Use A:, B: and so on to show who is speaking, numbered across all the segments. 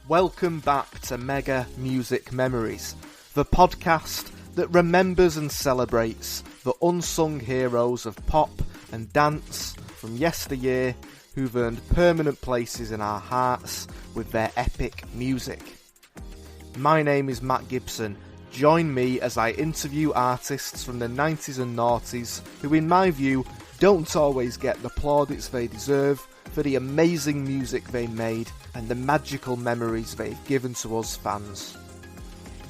A: Welcome back to Mega Music Memories, the podcast that remembers and celebrates the unsung heroes of pop and dance from yesteryear who've earned permanent places in our hearts with their epic music. My name is Matt Gibson. Join me as I interview artists from the 90s and noughties who, in my view, don't always get the plaudits they deserve for the amazing music they made and the magical memories they've given to us fans.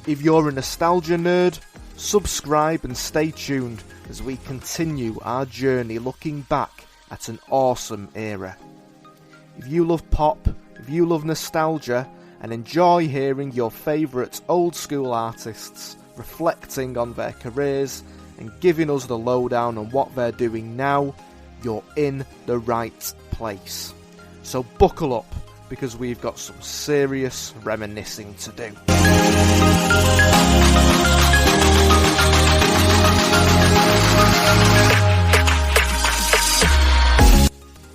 A: If you're a nostalgia nerd, subscribe and stay tuned as we continue our journey looking back at an awesome era. If you love pop, if you love nostalgia, and enjoy hearing your favourite old school artists reflecting on their careers and giving us the lowdown on what they're doing now, you're in the right place. So buckle up, because we've got some serious reminiscing to do.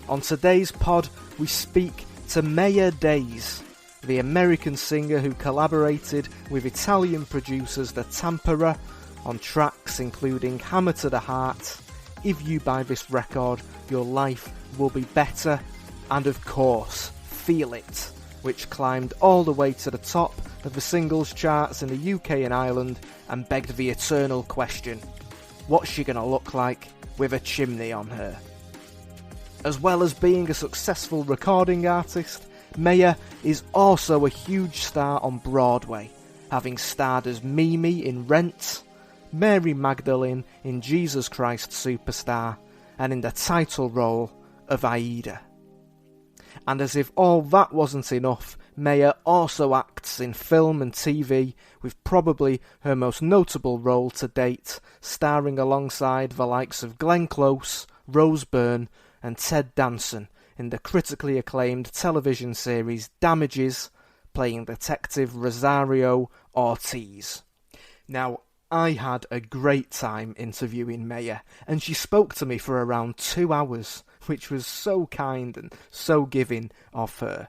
A: On today's pod, we speak to Maya Days, the American singer who collaborated with Italian producers the Tamperer on tracks including Hammer to the Heart, If You Buy This Record, Your Life Will Be Better, and of course, Feel It, which climbed all the way to the top of the singles charts in the UK and Ireland and begged the eternal question, what's she gonna look like with a chimney on her? As well as being a successful recording artist, Maya is also a huge star on Broadway, having starred as Mimi in Rent, Mary Magdalene in Jesus Christ Superstar, and in the title role of Aida. And as if all that wasn't enough, Maya also acts in film and TV, with probably her most notable role to date, starring alongside the likes of Glenn Close, Byrne and Ted Danson in the critically acclaimed television series Damages, playing Detective Rosario Ortiz. Now, I had a great time interviewing Maya, and she spoke to me for around 2 hours, which was so kind and so giving of her.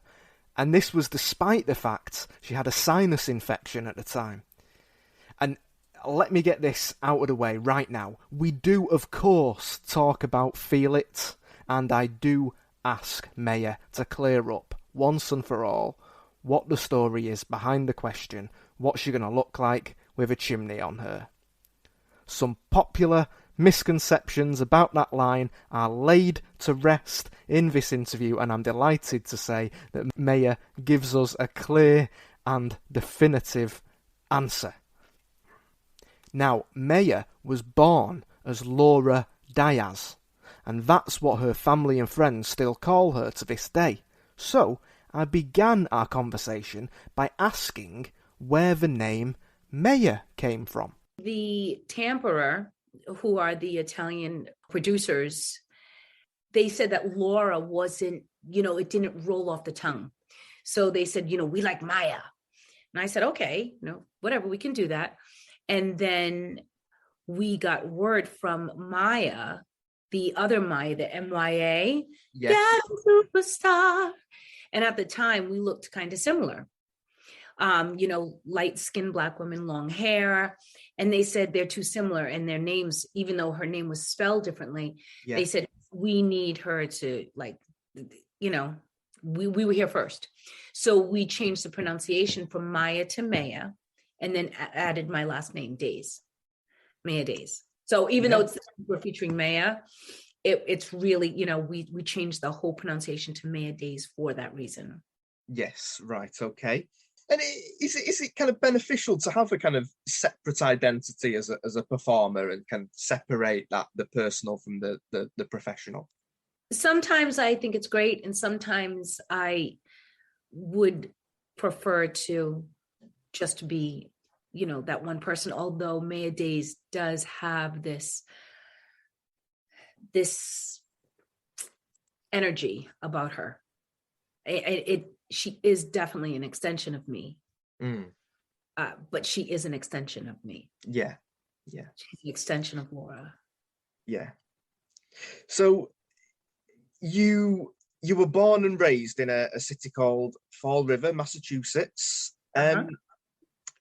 A: And this was despite the fact she had a sinus infection at the time. And let me get this out of the way right now. We do, of course, talk about Feel It, and I do ask Maya to clear up, once and for all, what the story is behind the question, what's she going to look like with a chimney on her. Some popular misconceptions about that line are laid to rest in this interview, and I'm delighted to say that Maya gives us a clear and definitive answer. Now, Maya was born as Laura Diaz, and that's what her family and friends still call her to this day. So, I began our conversation by asking where the name Maya came from.
B: The Tamperer, who are the Italian producers, they said that Laura wasn't, it didn't roll off the tongue. So they said, we like Maya. And I said, okay, whatever, we can do that. And then we got word from Maya, the other Maya, the MYA,
A: yes.
B: Superstar. And at the time, we looked kind of similar. Light-skinned Black women, long hair. And they said they're too similar. And their names, even though her name was spelled differently, they said, we need her to, we were here first. So we changed the pronunciation from Maya to Maya, and then added my last name, Days, Maya Days. So even though we're featuring Maya, it's really, we changed the whole pronunciation to Maya Days for that reason.
A: Yes, right, okay. And is it kind of beneficial to have a kind of separate identity as a performer and kind of separate the personal from the professional?
B: Sometimes I think it's great, and sometimes I would prefer to just be, that one person, although Maya Days does have this energy about her. She is definitely an extension of me, but she is an extension of me.
A: Yeah.
B: She's an extension of Laura.
A: Yeah. So you you were born and raised in a city called Fall River, Massachusetts. Can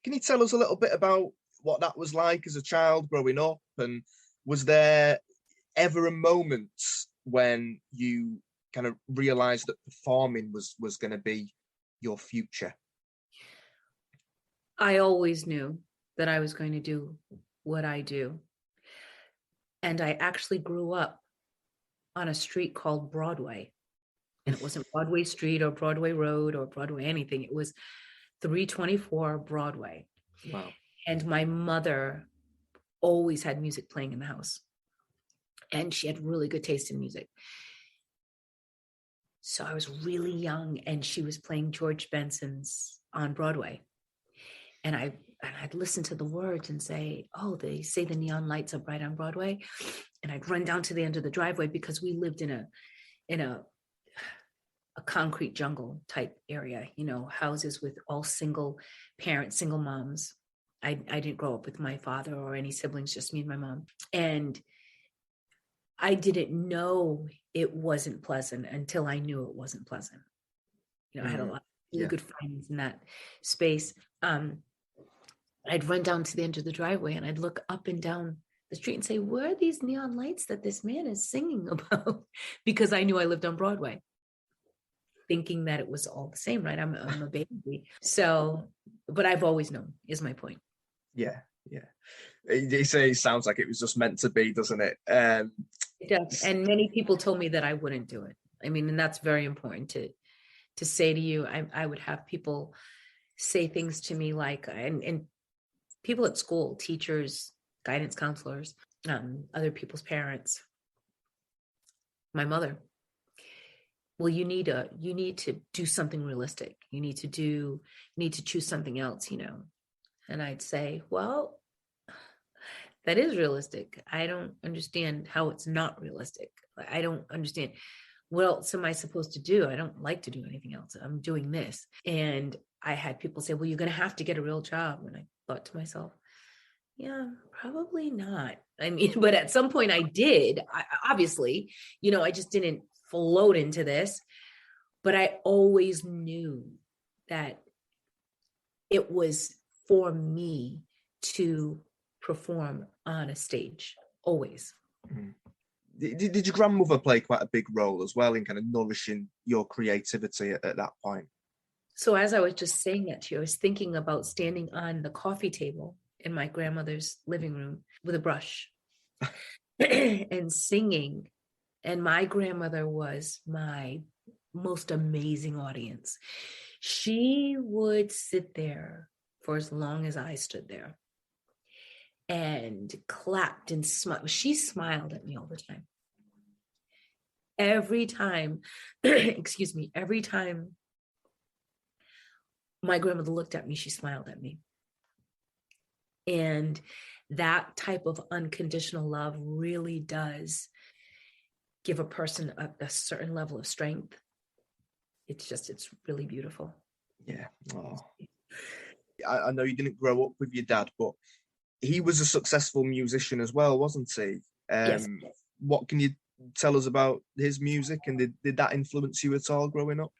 A: you tell us a little bit about what that was like as a child growing up? And was there ever a moment when you kind of realized that performing was going to be your future?
B: I always knew that I was going to do what I do. And I actually grew up on a street called Broadway. And it wasn't Broadway Street or Broadway Road or Broadway anything. It was 324 Broadway.
A: Wow.
B: And my mother always had music playing in the house. And she had really good taste in music. So I was really young and she was playing George Benson's on Broadway. And I'd listen to the words and say, oh, they say the neon lights are bright on Broadway. And I'd run down to the end of the driveway because we lived in a concrete jungle type area, you know, houses with all single parents, single moms. I didn't grow up with my father or any siblings, just me and my mom. And I didn't know it wasn't pleasant until I knew it wasn't pleasant. You know, I had a lot of really good friends in that space. I'd run down to the end of the driveway and I'd look up and down the street and say, where are these neon lights that this man is singing about? Because I knew I lived on Broadway, thinking that it was all the same, right? I'm a baby. So, but I've always known, is my point.
A: Yeah. You say it sounds like it was just meant to be, doesn't it?
B: It does. And many people told me that I wouldn't do it. I mean, and that's very important to say to you. I would have people say things to me like, and people at school, teachers, guidance counselors, other people's parents, my mother. Well, you need to do something realistic. You need to choose something else, you know. And I'd say, well, that is realistic. I don't understand how it's not realistic. I don't understand. What else am I supposed to do? I don't like to do anything else. I'm doing this. And I had people say, well, you're going to have to get a real job. And I thought to myself, yeah, probably not. I mean, but at some point I did. Obviously, you know, I just didn't float into this. But I always knew that it was for me to perform on a stage, always.
A: Did your grandmother play quite a big role as well in kind of nourishing your creativity at that point?
B: So as I was just saying that to you, I was thinking about standing on the coffee table in my grandmother's living room with a brush and singing. And my grandmother was my most amazing audience. She would sit there for as long as I stood there and clapped and smiled. She smiled at me all the time. Every time, every time my grandmother looked at me, she smiled at me. And that type of unconditional love really does give a person a certain level of strength. It's really beautiful.
A: Yeah. Oh. I know you didn't grow up with your dad, but he was a successful musician as well, wasn't he?
B: Yes.
A: What can you tell us about his music, and did that influence you at all growing up?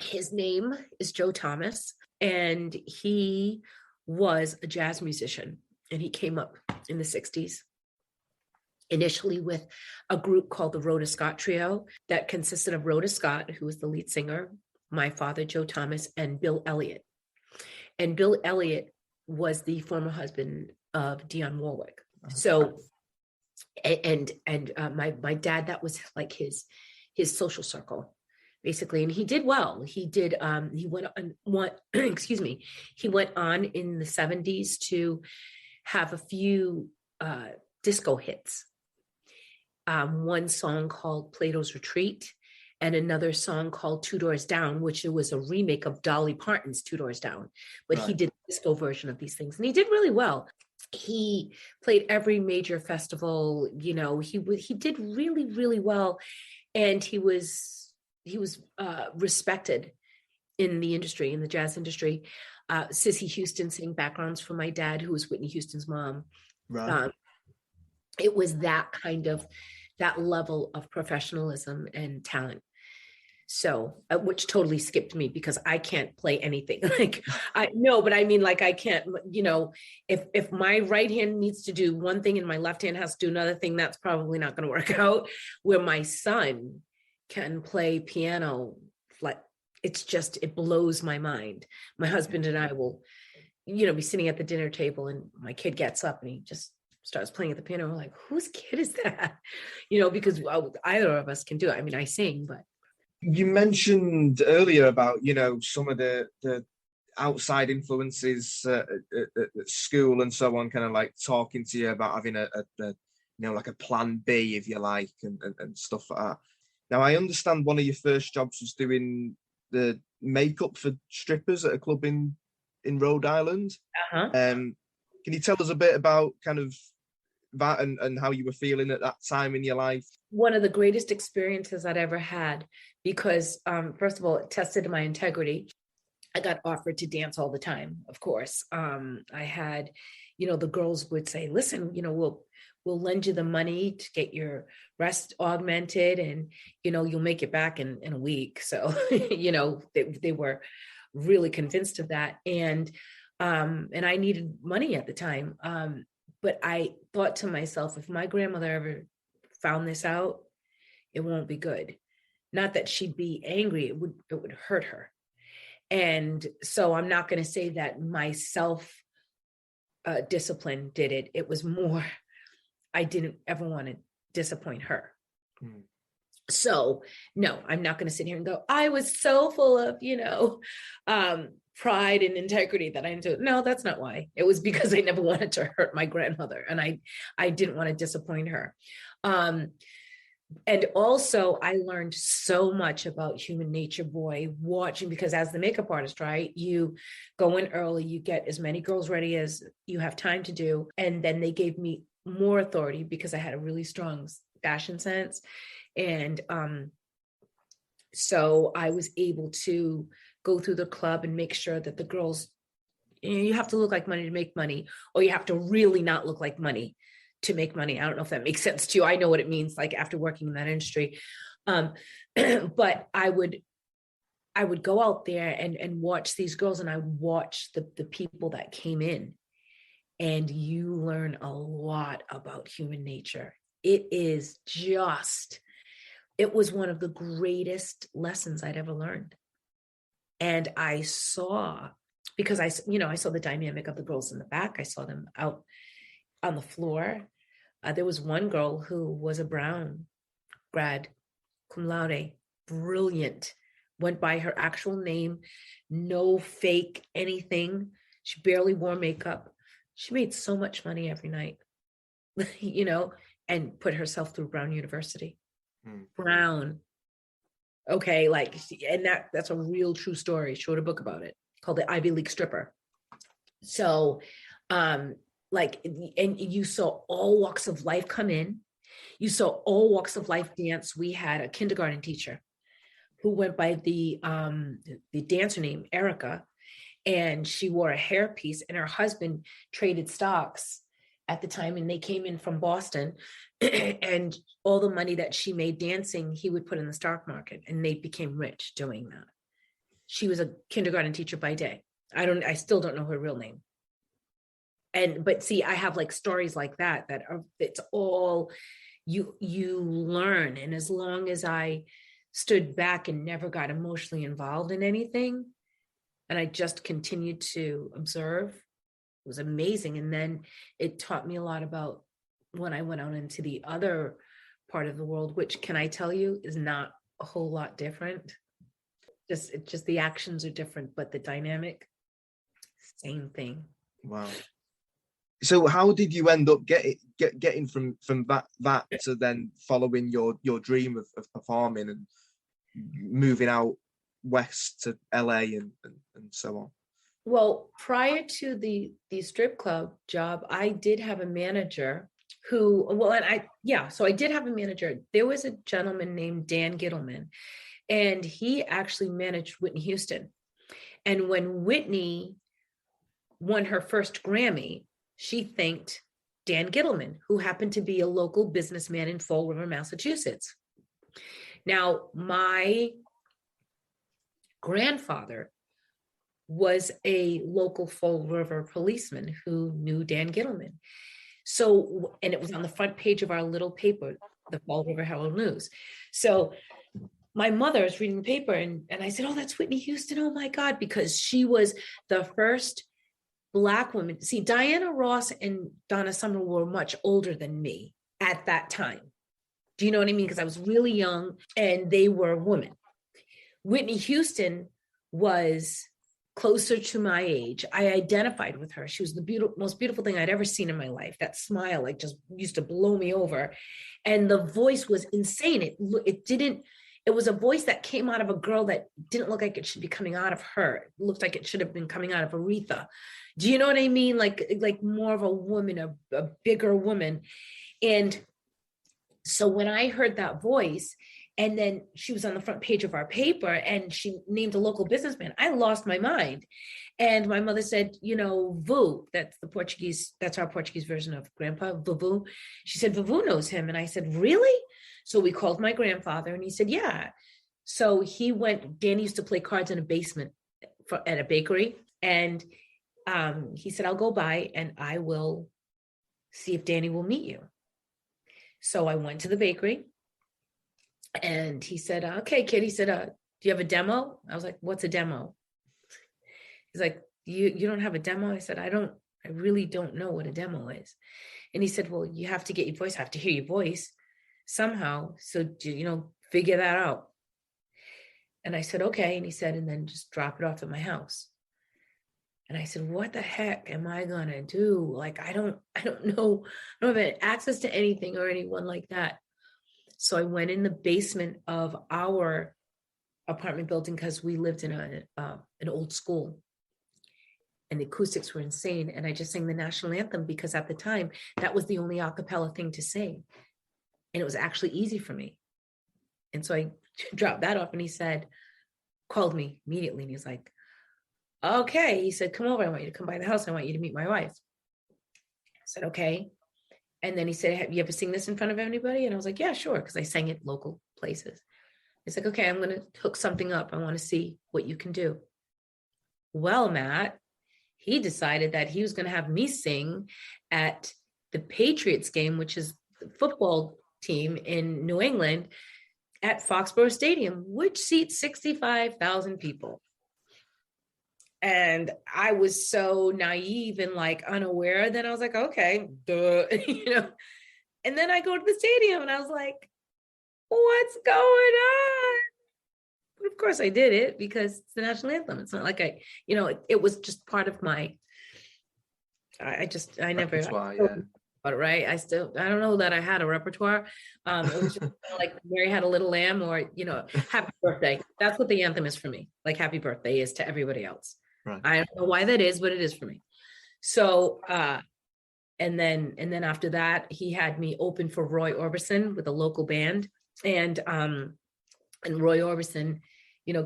B: His name is Joe Thomas, and he was a jazz musician, and he came up in the 60s, initially with a group called the Rhoda Scott Trio that consisted of Rhoda Scott, who was the lead singer, my father, Joe Thomas, and Bill Elliott. And Bill Elliott was the former husband of Dionne Warwick. So, and my dad, that was like his social circle, basically. And he did well. He did, he went on in the 70s to have a few disco hits. One song called Plato's Retreat, and another song called Two Doors Down, which was a remake of Dolly Parton's Two Doors Down. But He did a disco version of these things, and he did really well. He played every major festival, you know, he did really, really well. And he was respected in the industry, in the jazz industry. Cissy Houston sang backgrounds for my dad, who was Whitney Houston's mom.
A: Right.
B: It was that level of professionalism and talent. So, which totally skipped me because I can't play anything. Like I no, but I mean, like I can't, if my right hand needs to do one thing and my left hand has to do another thing, that's probably not going to work out. Where my son can play piano, like it blows my mind. My husband and I will, be sitting at the dinner table and my kid gets up and he just starts playing at the piano. We're like, whose kid is that? Because either of us can do it. I mean, I sing, but.
A: You mentioned earlier about, some of the outside influences at school and so on, kind of like talking to you about having a like a plan B, if you like, and stuff like that. Now, I understand one of your first jobs was doing the makeup for strippers at a club in Rhode Island.
B: Uh-huh.
A: Can you tell us a bit about kind of that and how you were feeling at that time in your life?
B: One of the greatest experiences I'd ever had, because first of all, it tested my integrity. I got offered to dance all the time, of course. I had, the girls would say, listen, we'll lend you the money to get your rest augmented and, you'll make it back in a week. So, they were really convinced of that. And I needed money at the time. But I thought to myself, if my grandmother ever found this out, it won't be good. Not that she'd be angry, it would hurt her. And so I'm not going to say that my self discipline did it. It was more, I didn't ever want to disappoint her. Mm. So no, I'm not going to sit here and go, I was so full of, pride and integrity that I didn't do. No, that's not why. It was because I never wanted to hurt my grandmother and I didn't want to disappoint her. And also I learned so much about human nature, boy, watching, because as the makeup artist, right, you go in early, you get as many girls ready as you have time to do. And then they gave me more authority because I had a really strong fashion sense. And so I was able to go through the club and make sure that the girls, you have to look like money to make money, or you have to really not look like money to make money. I don't know if that makes sense to you. I know what it means, like after working in that industry. But I would go out there and watch these girls, and I watch the people that came in, and you learn a lot about human nature. It was one of the greatest lessons I'd ever learned. And I saw, because I saw the dynamic of the girls in the back. I saw them out on the floor. There was one girl who was a Brown grad, cum laude, brilliant, went by her actual name, no fake anything. She barely wore makeup. She made so much money every night, and put herself through Brown University. Brown. Okay, and that's a real true story. She wrote a book about it called The Ivy League Stripper. So, and you saw all walks of life come in. You saw all walks of life dance. We had a kindergarten teacher who went by the dancer name Erica, and she wore a hairpiece, and her husband traded stocks at the time, and they came in from Boston, and all the money that she made dancing, he would put in the stock market, and they became rich doing that. She was a kindergarten teacher by day. I still don't know her real name. But see, I have stories like that it's all you learn. And as long as I stood back and never got emotionally involved in anything, and I just continued to observe, it was amazing. And then it taught me a lot about when I went out into the other part of the world, which, can I tell you, is not a whole lot different. Just the actions are different, but the dynamic, same thing.
A: Wow. So how did you end up getting from that to then following your dream of performing and moving out west to LA and so on?
B: Well, prior to the strip club job, I did have a manager who, so I did have a manager. There was a gentleman named Dan Gittleman, and he actually managed Whitney Houston. And when Whitney won her first Grammy, she thanked Dan Gittleman, who happened to be a local businessman in Fall River, Massachusetts. Now, my grandfather was a local Fall River policeman who knew Dan Gittleman. So, and it was on the front page of our little paper, the Fall River Herald News. So my mother is reading the paper and I said, oh, that's Whitney Houston. Oh my God, because she was the first Black woman. See, Diana Ross and Donna Summer were much older than me at that time. Do you know what I mean? Because I was really young and they were women. Whitney Houston was closer to my age. I identified with her. She was the most beautiful thing I'd ever seen in my life. That smile, like, just used to blow me over. And the voice was insane. It was a voice that came out of a girl that didn't look like it should be coming out of her. It looked like it should have been coming out of Aretha. Do you know what I mean? Like more of a woman, a bigger woman. And so when I heard that voice, and then she was on the front page of our paper and she named a local businessman, I lost my mind. And my mother said, Vu, that's our Portuguese version of grandpa, Vuvu. She said, Vuvu knows him. And I said, really? So we called my grandfather and he said, yeah. So he went, Danny used to play cards in a basement at a bakery. And he said, I'll go by and I will see if Danny will meet you. So I went to the bakery and he said, okay, kid. He said, do you have a demo? I was like, what's a demo? He's like, you don't have a demo? I said, I really don't know what a demo is. And he said, well, you have to get your voice. I have to hear your voice somehow. So, figure that out. And I said, okay. And he said, and then just drop it off at my house. And I said, what the heck am I going to do? Like, I don't know. I don't have access to anything or anyone like that. So I went in the basement of our apartment building because we lived in an old school and the acoustics were insane. And I just sang the national anthem because at the time that was the only a cappella thing to sing. And it was actually easy for me. And so I dropped that off and he called me immediately. And he's like, okay. He said, come over. I want you to come by the house. I want you to meet my wife. I said, okay. And then he said, have you ever seen this in front of anybody? And I was like, yeah, sure. Because I sang it local places. He's like, okay, I'm going to hook something up. I want to see what you can do. Well, Matt, he decided that he was going to have me sing at the Patriots game, which is the football team in New England, at Foxborough Stadium, which seats 65,000 people. And I was so naive and unaware. Then I was like, okay, duh, And then I go to the stadium and I was like, what's going on? But of course I did it because it's the national anthem. It's not like it was just part of my, I never, but right. I don't know that I had a repertoire. It was just like Mary Had a Little Lamb or, Happy Birthday. That's what the anthem is for me. Like Happy Birthday is to everybody else. Right. I don't know why that is, but it is for me. So, and then after that, he had me open for Roy Orbison with a local band. And Roy Orbison,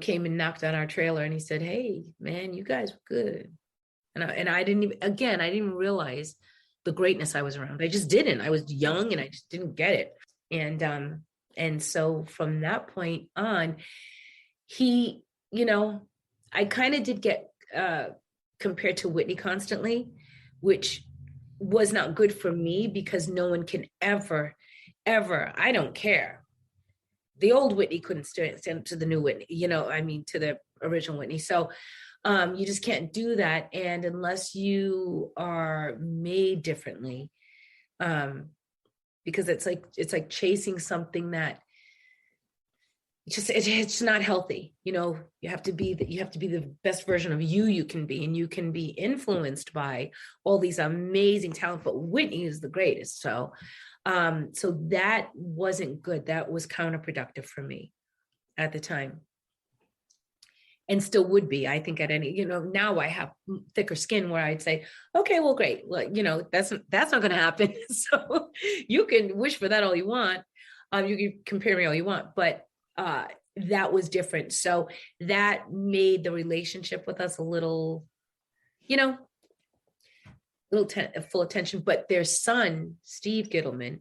B: came and knocked on our trailer and he said, hey, man, you guys were good. And I didn't realize the greatness I was around. I just didn't. I was young and I just didn't get it. And so from that point on, he, I kind of did get compared to Whitney constantly, which was not good for me because no one can ever, I don't care. The old Whitney couldn't stand to the new Whitney, to the original Whitney. So you just can't do that. And unless you are made differently, because it's like chasing something that it's not healthy. You have to be the best version of you can be, and you can be influenced by all these amazing talent, but Whitney is the greatest. So that wasn't good. That was counterproductive for me at the time. And still would be, I think, at any, now I have thicker skin where I'd say, okay, well, great. Well, that's not going to happen. So you can wish for that all you want. You can compare me all you want, but that was different. So that made the relationship with us a little, full attention. But their son, Steve Gittleman,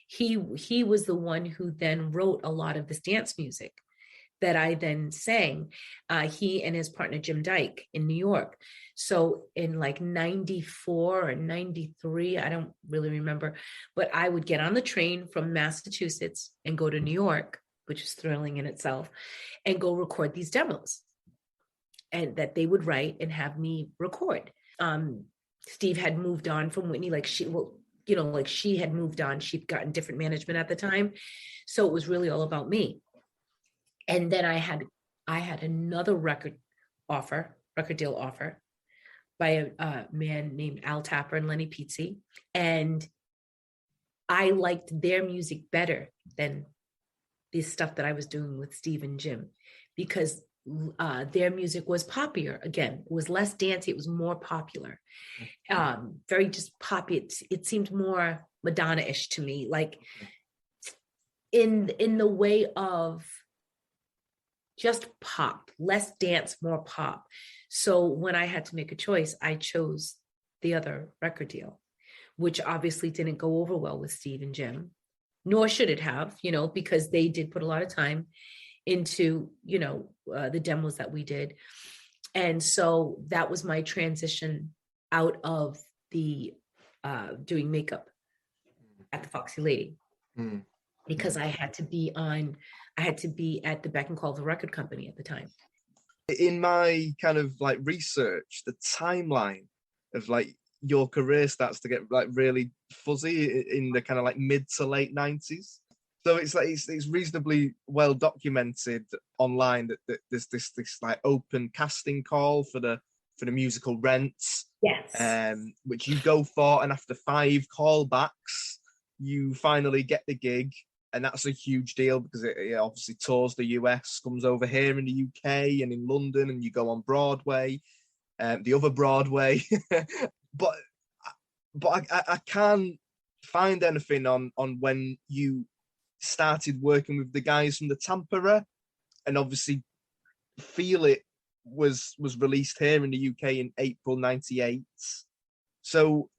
B: he was the one who then wrote a lot of this dance music that I then sang. He and his partner, Jim Dyke, in New York. So in like 94 or 93, I don't really remember, but I would get on the train from Massachusetts and go to New York, which is thrilling in itself, and go record these demos, and that they would write and have me record. Steve had moved on from Whitney, she had moved on. She'd gotten different management at the time. So it was really all about me. And then I had another record deal offer by a man named Al Tapper and Lenny Pizzi. And I liked their music better than the stuff that I was doing with Steve and Jim, because their music was poppier. Again, it was less dancey, it was more popular. Very just poppy. It seemed more Madonna-ish to me, like in the way of just pop, less dance, more pop. So when I had to make a choice, I chose the other record deal, which obviously didn't go over well with Steve and Jim, nor should it have, because they did put a lot of time into, the demos that we did. And so that was my transition out of the doing makeup at the Foxy Lady, because I had to be at the beck and call of the record company at the time.
C: In my kind of like research, the timeline of like your career starts to get like really fuzzy in the kind of like mid to late 90s. So it's like it's reasonably well documented online that there's this like open casting call for the musical Rents.
B: Yes.
C: Which you go for, and after 5 callbacks, you finally get the gig. And that's a huge deal because it obviously tours the US, comes over here in the UK and in London, and you go on Broadway, the other Broadway. but I can't find anything on when you started working with the guys from the Tamperer, and obviously Feel It was released here in the UK in April 98. So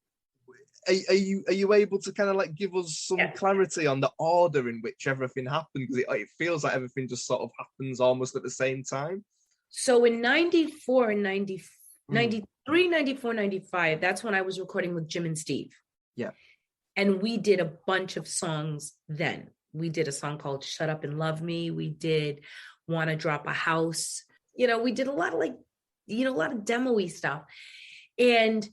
C: are you able to kind of like give us some clarity on the order in which everything happened? Because it feels like everything just sort of happens almost at the same time.
B: So in 94 and 93, 94, 95, that's when I was recording with Jim and Steve.
C: Yeah.
B: And we did a bunch of songs then. We did a song called Shut Up and Love Me. We did Wanna Drop a House. We did a lot of a lot of demo-y stuff. And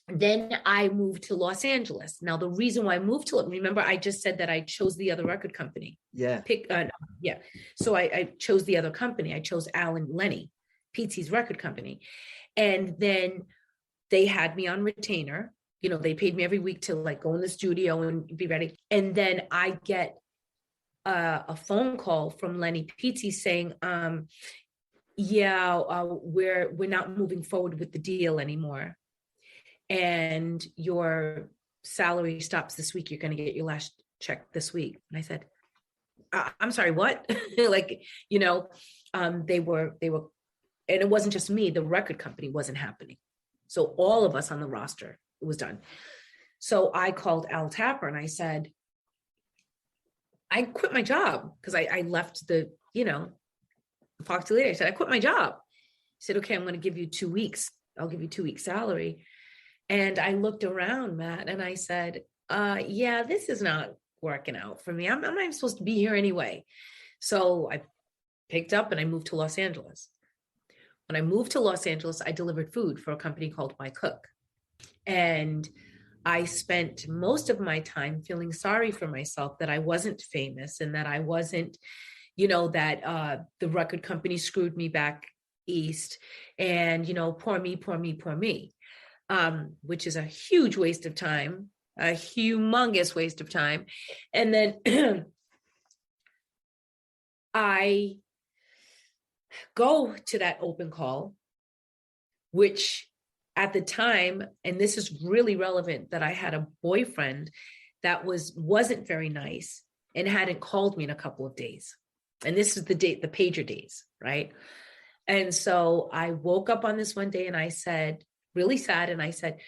B: then I moved to Los Angeles. Now, the reason why I moved to it, remember I just said that I chose the other record company.
C: Yeah.
B: So I chose the other company. I chose Al and Lenny, Pizzi's record company. And then they had me on retainer. They paid me every week to like go in the studio and be ready. And then I get a phone call from Lenny Pizzi saying, we're not moving forward with the deal anymore. And your salary stops this week. You're going to get your last check this week. And I said, I'm sorry, what? They were, and it wasn't just me, the record company wasn't happening. So all of us on the roster, it was done. So I called Al Tapper and I said, I quit my job because I left the Foxy Lady. I said, I quit my job. He said, okay, I'm going to give you 2 weeks. I'll give you 2 weeks salary. And I looked around, Matt, and I said, this is not working out for me. I'm not even supposed to be here anyway. So I picked up and I moved to Los Angeles. When I moved to Los Angeles, I delivered food for a company called My Cook. And I spent most of my time feeling sorry for myself that I wasn't famous and that I wasn't, that the record company screwed me back east and, poor me, poor me, poor me. Which is a huge waste of time, a humongous waste of time. And then I go to that open call, which at the time, and this is really relevant, that I had a boyfriend that wasn't very nice and hadn't called me in a couple of days. And this is the pager days, right? And so I woke up on this one day and I said, really sad. And I said,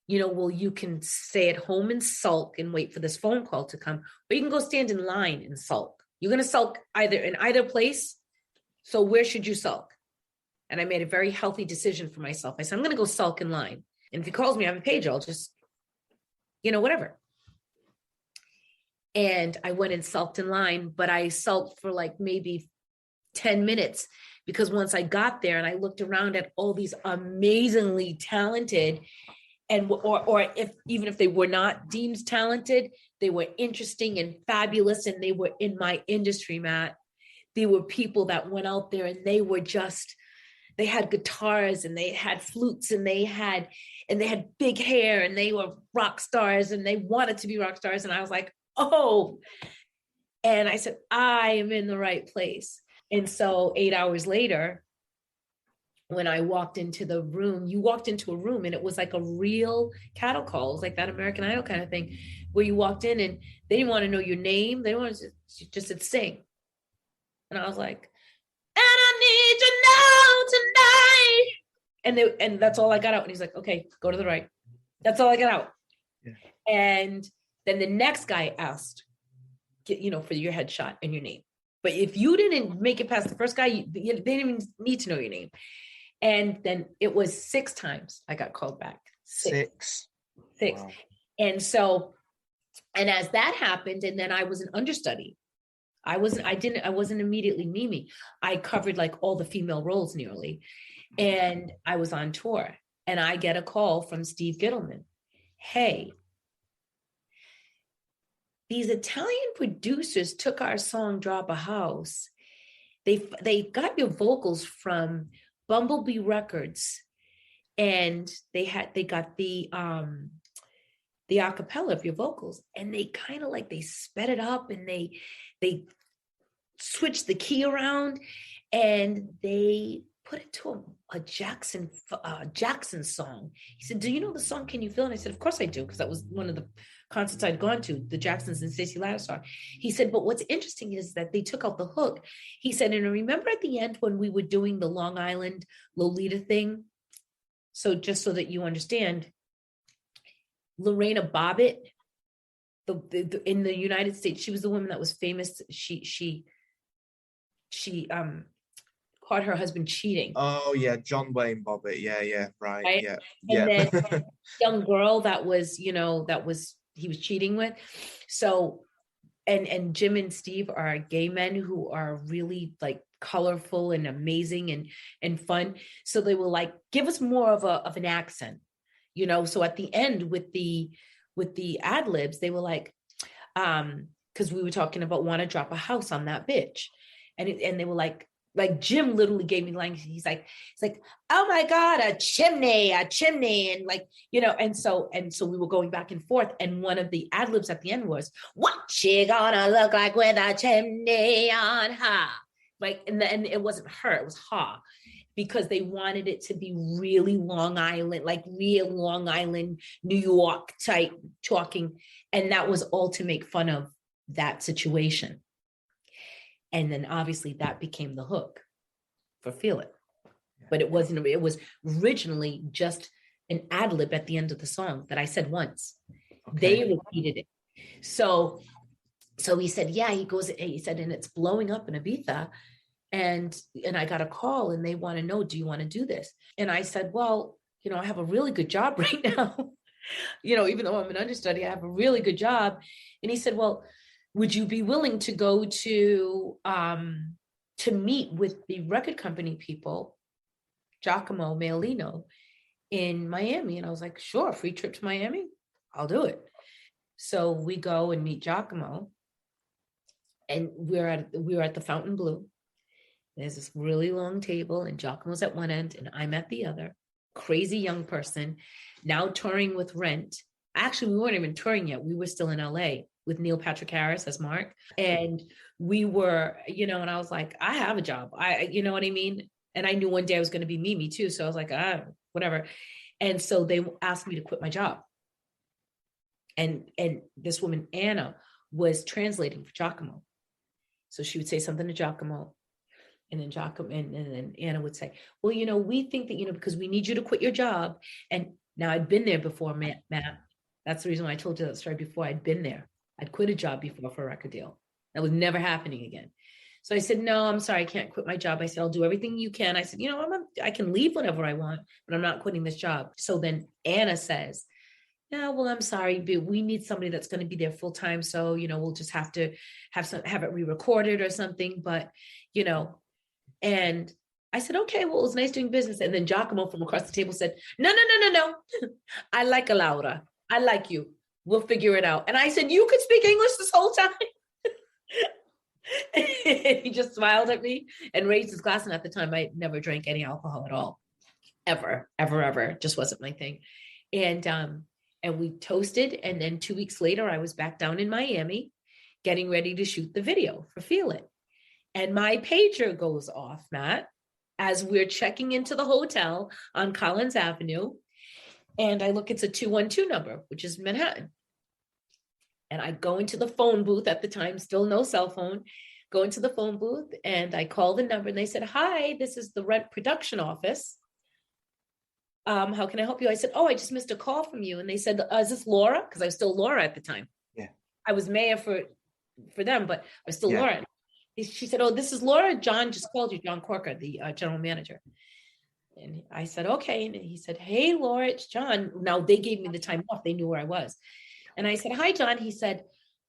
B: well, you can stay at home and sulk and wait for this phone call to come, or you can go stand in line and sulk. You're going to sulk either in either place. So where should you sulk? And I made a very healthy decision for myself. I said, I'm going to go sulk in line. And if he calls me, I have a pager. I'll just, whatever. And I went and sulked in line, but I sulked for like maybe 10 minutes, because once I got there and I looked around at all these amazingly talented, and or even if they were not deemed talented, they were interesting and fabulous, and they were in my industry, Matt. They were people that went out there and they had guitars and they had flutes and they had big hair and they were rock stars and they wanted to be rock stars. And I was like, oh, and I said, I am in the right place. And so 8 hours later, when I walked into the room, you walked into a room and it was like a real cattle call. It was like that American Idol kind of thing, where you walked in and they didn't want to know your name. They wanted to just sing. And I was like, and I need you now tonight. And that's all I got out. And he's like, okay, go to the right. That's all I got out. Yeah. And then the next guy asked, for your headshot and your name. But if you didn't make it past the first guy, they didn't even need to know your name. And then it was 6 times I got called back. Six. Wow. And so, and as that happened, and then I was an understudy. I wasn't immediately Mimi. I covered like all the female roles nearly. And I was on tour and I get a call from Steve Gittleman. Hey, these Italian producers took our song Drop a House. They got your vocals from Bumblebee Records, and they got the acapella of your vocals, and they kind of like they sped it up and they switched the key around and they put it to a Jackson song. He said, do you know the song Can You Feel It? And I said, of course I do, because that was one of the concerts I'd gone to, the Jacksons and Stacey Lattisaw. He said, but what's interesting is that they took out the hook. He said, and remember at the end when we were doing the Long Island Lolita thing? So just so that you understand, Lorena Bobbitt, in the United States, she was the woman that was famous. She caught her husband cheating.
C: Oh yeah, John Wayne Bobbitt. Yeah, right? Yeah.
B: And then young girl that was he was cheating with. So, and Jim and Steve are gay men who are really like colorful and amazing and fun. So they were like, give us more of an accent, So at the end with the ad libs, they were like, because we were talking about want to drop a house on that bitch, and they were like Jim literally gave me language. He's like, oh my God, a chimney. And like, and so we were going back and forth. And one of the ad libs at the end was, what she gonna look like with a chimney on her? Like, and it wasn't her, it was ha, because they wanted it to be really Long Island, like real Long Island, New York type talking. And that was all to make fun of that situation. And then obviously that became the hook for Feel It. But it wasn't, it was originally just an ad lib at the end of the song that I said once. Okay. They repeated it. So he said, yeah, he said, and it's blowing up in Ibiza. And I got a call and they want to know, do you want to do this? And I said, well, I have a really good job right now. Even though I'm an understudy, I have a really good job. And he said, well, would you be willing to go to meet with the record company people, Giacomo Maialino, in Miami? And I was like, sure, free trip to Miami, I'll do it. So we go and meet Giacomo, and we were at the Fountain Blue. There's this really long table, and Giacomo's at one end, and I'm at the other. Crazy young person, now touring with Rent. Actually, we weren't even touring yet. We were still in LA with Neil Patrick Harris as Mark. And we were, and I was like, I have a job. You know what I mean? And I knew one day I was going to be Mimi too. So I was like, whatever. And so they asked me to quit my job. And this woman, Anna, was translating for Giacomo. So she would say something to Giacomo. And then Giacomo, and then Anna would say, well, we think that, because we need you to quit your job. And now I'd been there before, Matt. That's the reason why I told you that story before. I'd been there. I'd quit a job before for a record deal. That was never happening again. So I said, no, I'm sorry, I can't quit my job. I said, I'll do everything you can. I said, I can leave whenever I want, but I'm not quitting this job. So then Anna says, no, well, I'm sorry, but we need somebody that's going to be there full time. So, we'll just have to have it re-recorded or something. But, and I said, okay, well, it was nice doing business. And then Giacomo from across the table said, no. I like Laura. I like you. We'll figure it out. And I said, you could speak English this whole time. He just smiled at me and raised his glass. And at the time, I never drank any alcohol at all, ever. Just wasn't my thing. And we toasted. And then 2 weeks later, I was back down in Miami, getting ready to shoot the video for Feel It. And my pager goes off, Matt, as we're checking into the hotel on Collins Avenue. And I look, it's a 212 number, which is Manhattan. And I go into the phone booth at the time, still no cell phone, go into the phone booth and I call the number and they said, hi, this is the Rent Production Office. How can I help you? I said, I just missed a call from you. And they said, is this Laura? Because I was still Laura at the time.
C: Yeah.
B: I was Maya for them, but I was still Laura. She said, this is Laura. John just called you, John Corker, the general manager. And I said, okay. And he said, hey, Laura, it's John. Now they gave me the time off. They knew where I was. And I said, hi, John. He said,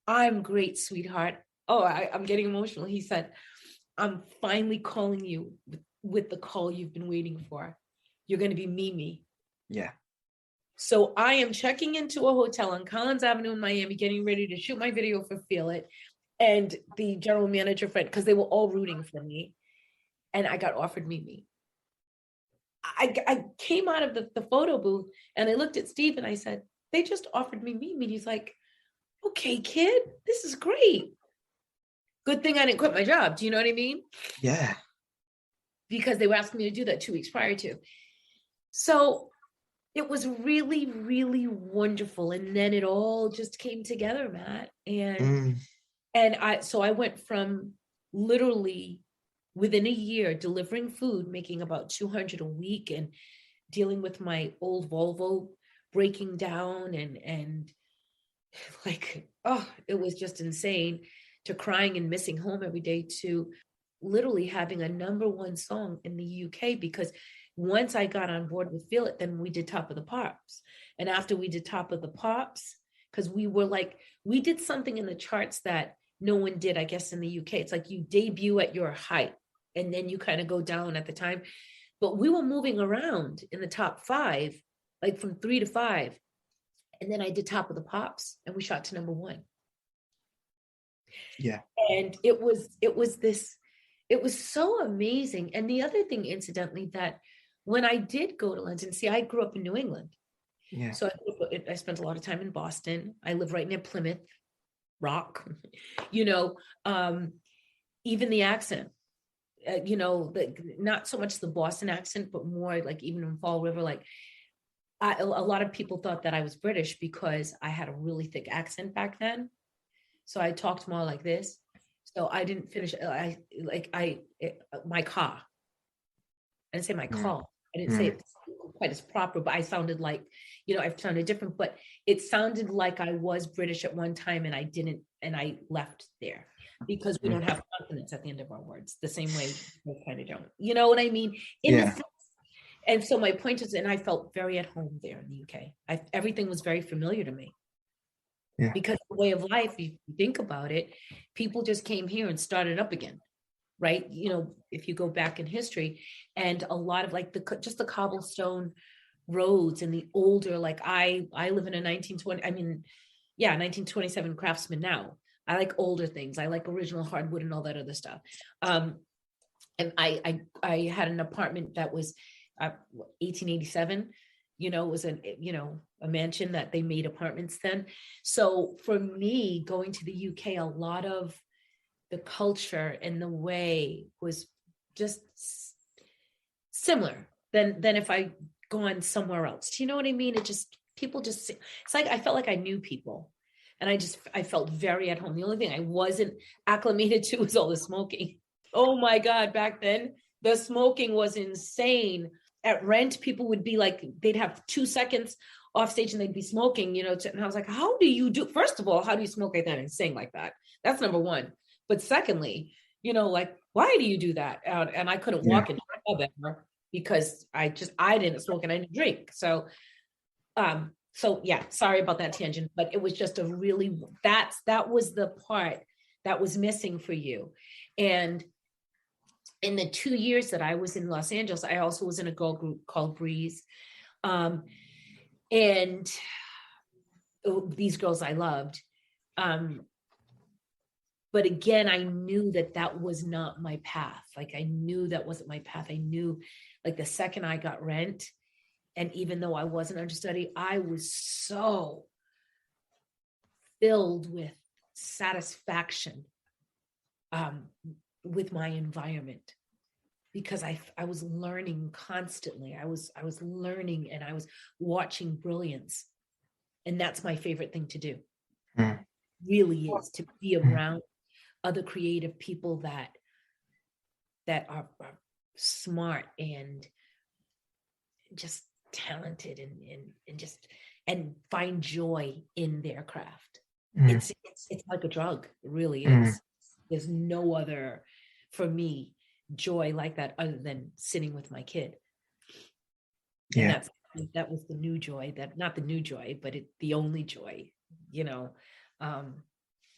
B: I'm great, sweetheart. I'm getting emotional. He said, I'm finally calling you with the call you've been waiting for. You're going to be Mimi.
C: Yeah.
B: So I am checking into a hotel on Collins Avenue in Miami, getting ready to shoot my video for Feel It. And the general manager friend, because they were all rooting for me. And I got offered Mimi. I came out of the photo booth and I looked at Steve and I said, they just offered me Mimi. And he's like, okay, kid, this is great. Good thing I didn't quit my job. Do you know what I mean?
C: Yeah.
B: Because they were asking me to do that 2 weeks prior to. So it was really, really wonderful. And then it all just came together, Matt. And I went from literally within a year delivering food, making about 200 a week and dealing with my old Volvo breaking down and like, it was just insane, to crying and missing home every day, to literally having a #1 song in the UK. Because once I got on board with Feel It, then we did Top of the Pops. And after we did Top of the Pops, because we did something in the charts that no one did, I guess, in the UK. It's like you debut at your height and then you kind of go down at the time. But we were moving around in the top 5, like from 3 to 5. And then I did Top of the Pops and we shot to #1.
C: Yeah.
B: And it was so amazing. And the other thing, incidentally, that when I did go to London, see, I grew up in New England.
C: Yeah.
B: So I spent a lot of time in Boston. I live right near Plymouth Rock, even the accent, not so much the Boston accent, but more like even in Fall River, a lot of people thought that I was British because I had a really thick accent back then. So I talked more like this. So I didn't finish. My car. I didn't say my call. I didn't say it quite as proper, but I sounded like, I sounded different, but it sounded like I was British at one time and I didn't, and I left there because we don't have consonants at the end of our words the same way we kind of don't. You know what I mean? And so my point is, and I felt very at home there in the UK. Everything was very familiar to me.
C: Yeah.
B: Because the way of life, if you think about it, people just came here and started up again, right? If you go back in history, and a lot of just the cobblestone roads and the older, I live in a 1927 Craftsman now. I like older things. I like original hardwood and all that other stuff. And I had an apartment that was 1887. It was a mansion that they made apartments then. So for me, going to the UK, a lot of the culture and the way was just similar than if I gone somewhere else. Do you know what I mean? It's like I felt like I knew people, and I felt very at home. The only thing I wasn't acclimated to was all the smoking. Oh my God, back then the smoking was insane. At Rent, people would be like, they'd have 2 seconds off stage and they'd be smoking, and I was like, how do you smoke like that and sing like that? That's #1. But secondly, like, why do you do that? And I couldn't walk into a club ever because I didn't smoke and I didn't drink. So yeah, sorry about that tangent, but it was just that was the part that was missing for you. And in the 2 years that I was in Los Angeles, I also was in a girl group called Breeze. And these girls I loved. But again, I knew that was not my path. Like, I knew that wasn't my path. I knew, like, the second I got Rent, and even though I wasn't understudy, I was so filled with satisfaction with my environment, because I was learning constantly. I was learning, and I was watching brilliance. And that's my favorite thing to do. Really is to be around other creative people that are smart and just talented and find joy in their craft. It's like a drug. It really is. There's no other, for me, joy like that other than sitting with my kid. And that was the new joy, not the new joy, but the only joy,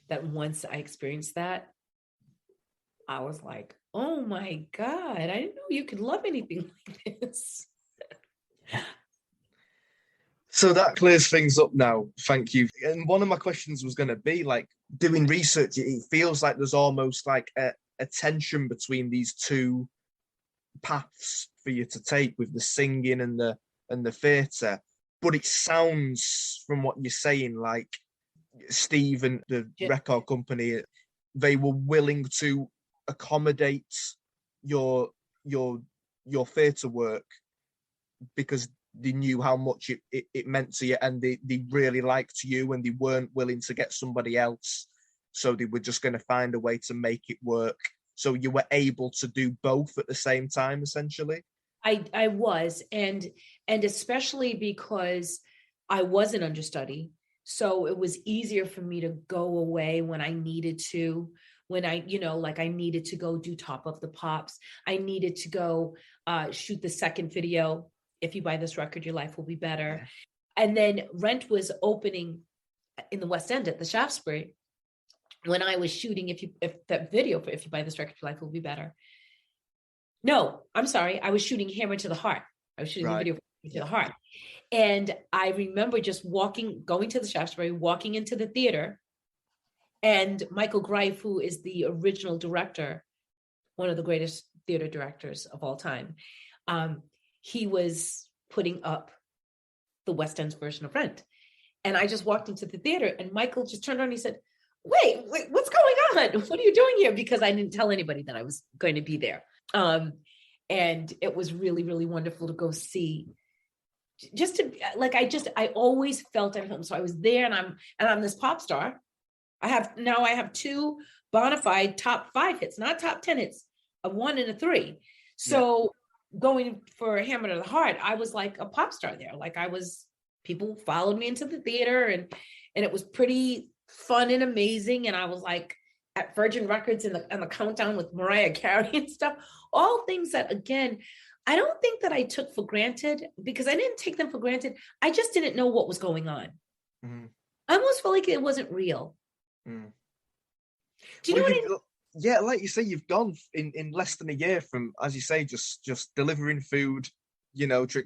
B: that once I experienced that, I was like, oh my God, I didn't know you could love anything like this.
C: So that clears things up now. Thank you. And one of my questions was going to be, like, doing research, it feels like there's almost like a tension between these two paths for you to take, with the singing and the theatre. But it sounds, from what you're saying, like Steve and the record company, they were willing to accommodate your theatre work because they knew how much it meant to you, and they really liked you, and they weren't willing to get somebody else, so they were just going to find a way to make it work. So you were able to do both at the same time, essentially.
B: I was, and especially because I was an understudy, so it was easier for me to go away when I needed to. When I, like, I needed to go do Top of the Pops. I needed to go shoot the second video. If you buy this record, your life will be better. And then Rent was opening in the West End at the Shaftesbury when I was shooting. If that video for If You Buy This Record, Your Life Will Be Better. No, I'm sorry. I was shooting Hammer to the Heart. I was shooting the video for Hammer to the Heart. And I remember just going to the Shaftesbury, walking into the theater, and Michael Greif, who is the original director, one of the greatest theater directors of all time, he was putting up the West End's version of Rent. And I just walked into the theater, and Michael just turned around and he said, wait, what's going on? What are you doing here? Because I didn't tell anybody that I was going to be there. And it was really, really wonderful to go see. Just to, like, I always felt at home. So I was there, and I'm this pop star. I have 2 bona fide top 5 hits, not top 10 hits, a 1 and a 3. So going for Hammer to the Heart, I was like a pop star there. Like, people followed me into the theater, and it was pretty fun and amazing. And I was like at Virgin Records in the countdown with Mariah Carey and stuff, all things that, again, I don't think that I took for granted, because I didn't take them for granted. I just didn't know what was going on. I almost felt like it wasn't real. Do you know what I mean?
C: Yeah, like you say, you've gone in less than a year from, as you say, just delivering food,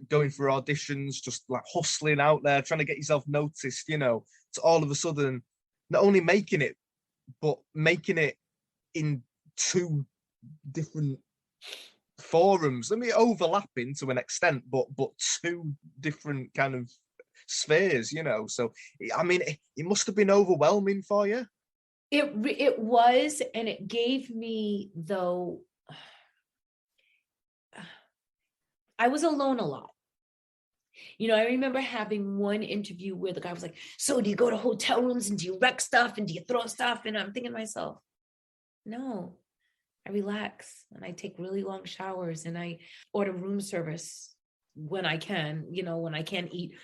C: going for auditions, just like hustling out there, trying to get yourself noticed, to all of a sudden not only making it, but making it in 2 different forums. I mean, overlapping to an extent, but 2 different kind of spheres, So, I mean, it must have been overwhelming for you.
B: It was, and it gave me, though, I was alone a lot. I remember having one interview where the guy was like, so do you go to hotel rooms and do you wreck stuff and do you throw stuff? And I'm thinking to myself, no, I relax and I take really long showers and I order room service when I can, when I can't eat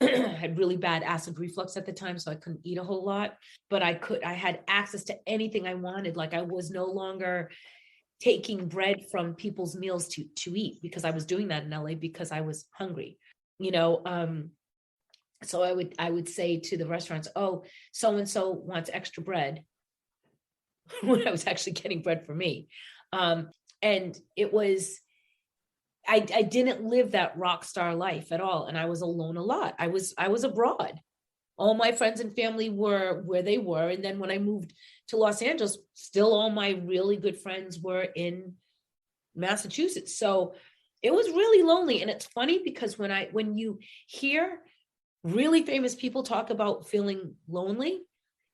B: had really bad acid reflux at the time, so I couldn't eat a whole lot, but I had access to anything I wanted. Like I was no longer taking bread from people's meals to eat, because I was doing that in LA because I was hungry, you know. So I would say to the restaurants, oh, so-and-so wants extra bread, when I was actually getting bread for me. And it was, I didn't live that rock star life at all. And I was alone a lot. I was abroad. All my friends and family were where they were. And then when I moved to Los Angeles, still all my really good friends were in Massachusetts. So it was really lonely. And it's funny because when you hear really famous people talk about feeling lonely,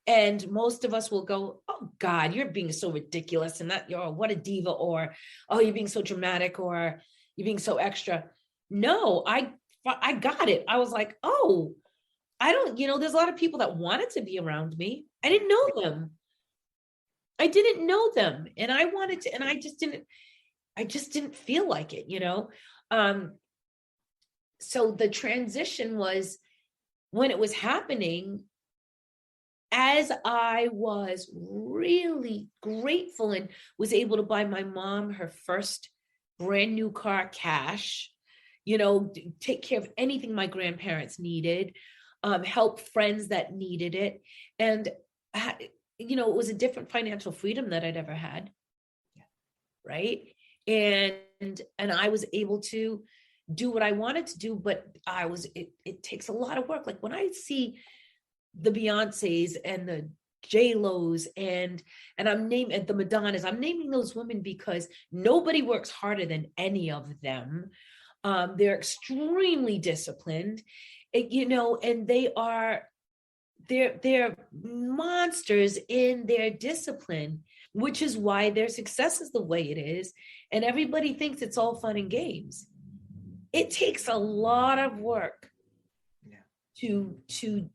B: and most of us will go, oh God, you're being so ridiculous, and that you're, what a diva, or, oh, you're being so dramatic, or you're being so extra. No, I got it. I was like, oh, I don't, there's a lot of people that wanted to be around me. I didn't know them. And I wanted to, and I just didn't feel like it, So the transition was, when it was happening, as I was really grateful and was able to buy my mom her first brand new car cash, take care of anything my grandparents needed, help friends that needed it. And, it was a different financial freedom that I'd ever had. Yeah. Right. And I was able to do what I wanted to do, but it takes a lot of work. Like when I see the Beyoncés and the J-Los and I'm naming the Madonnas, I'm naming those women because nobody works harder than any of them. They're extremely disciplined, and they're monsters in their discipline, which is why their success is the way it is. And everybody thinks it's all fun and games. It takes a lot of work to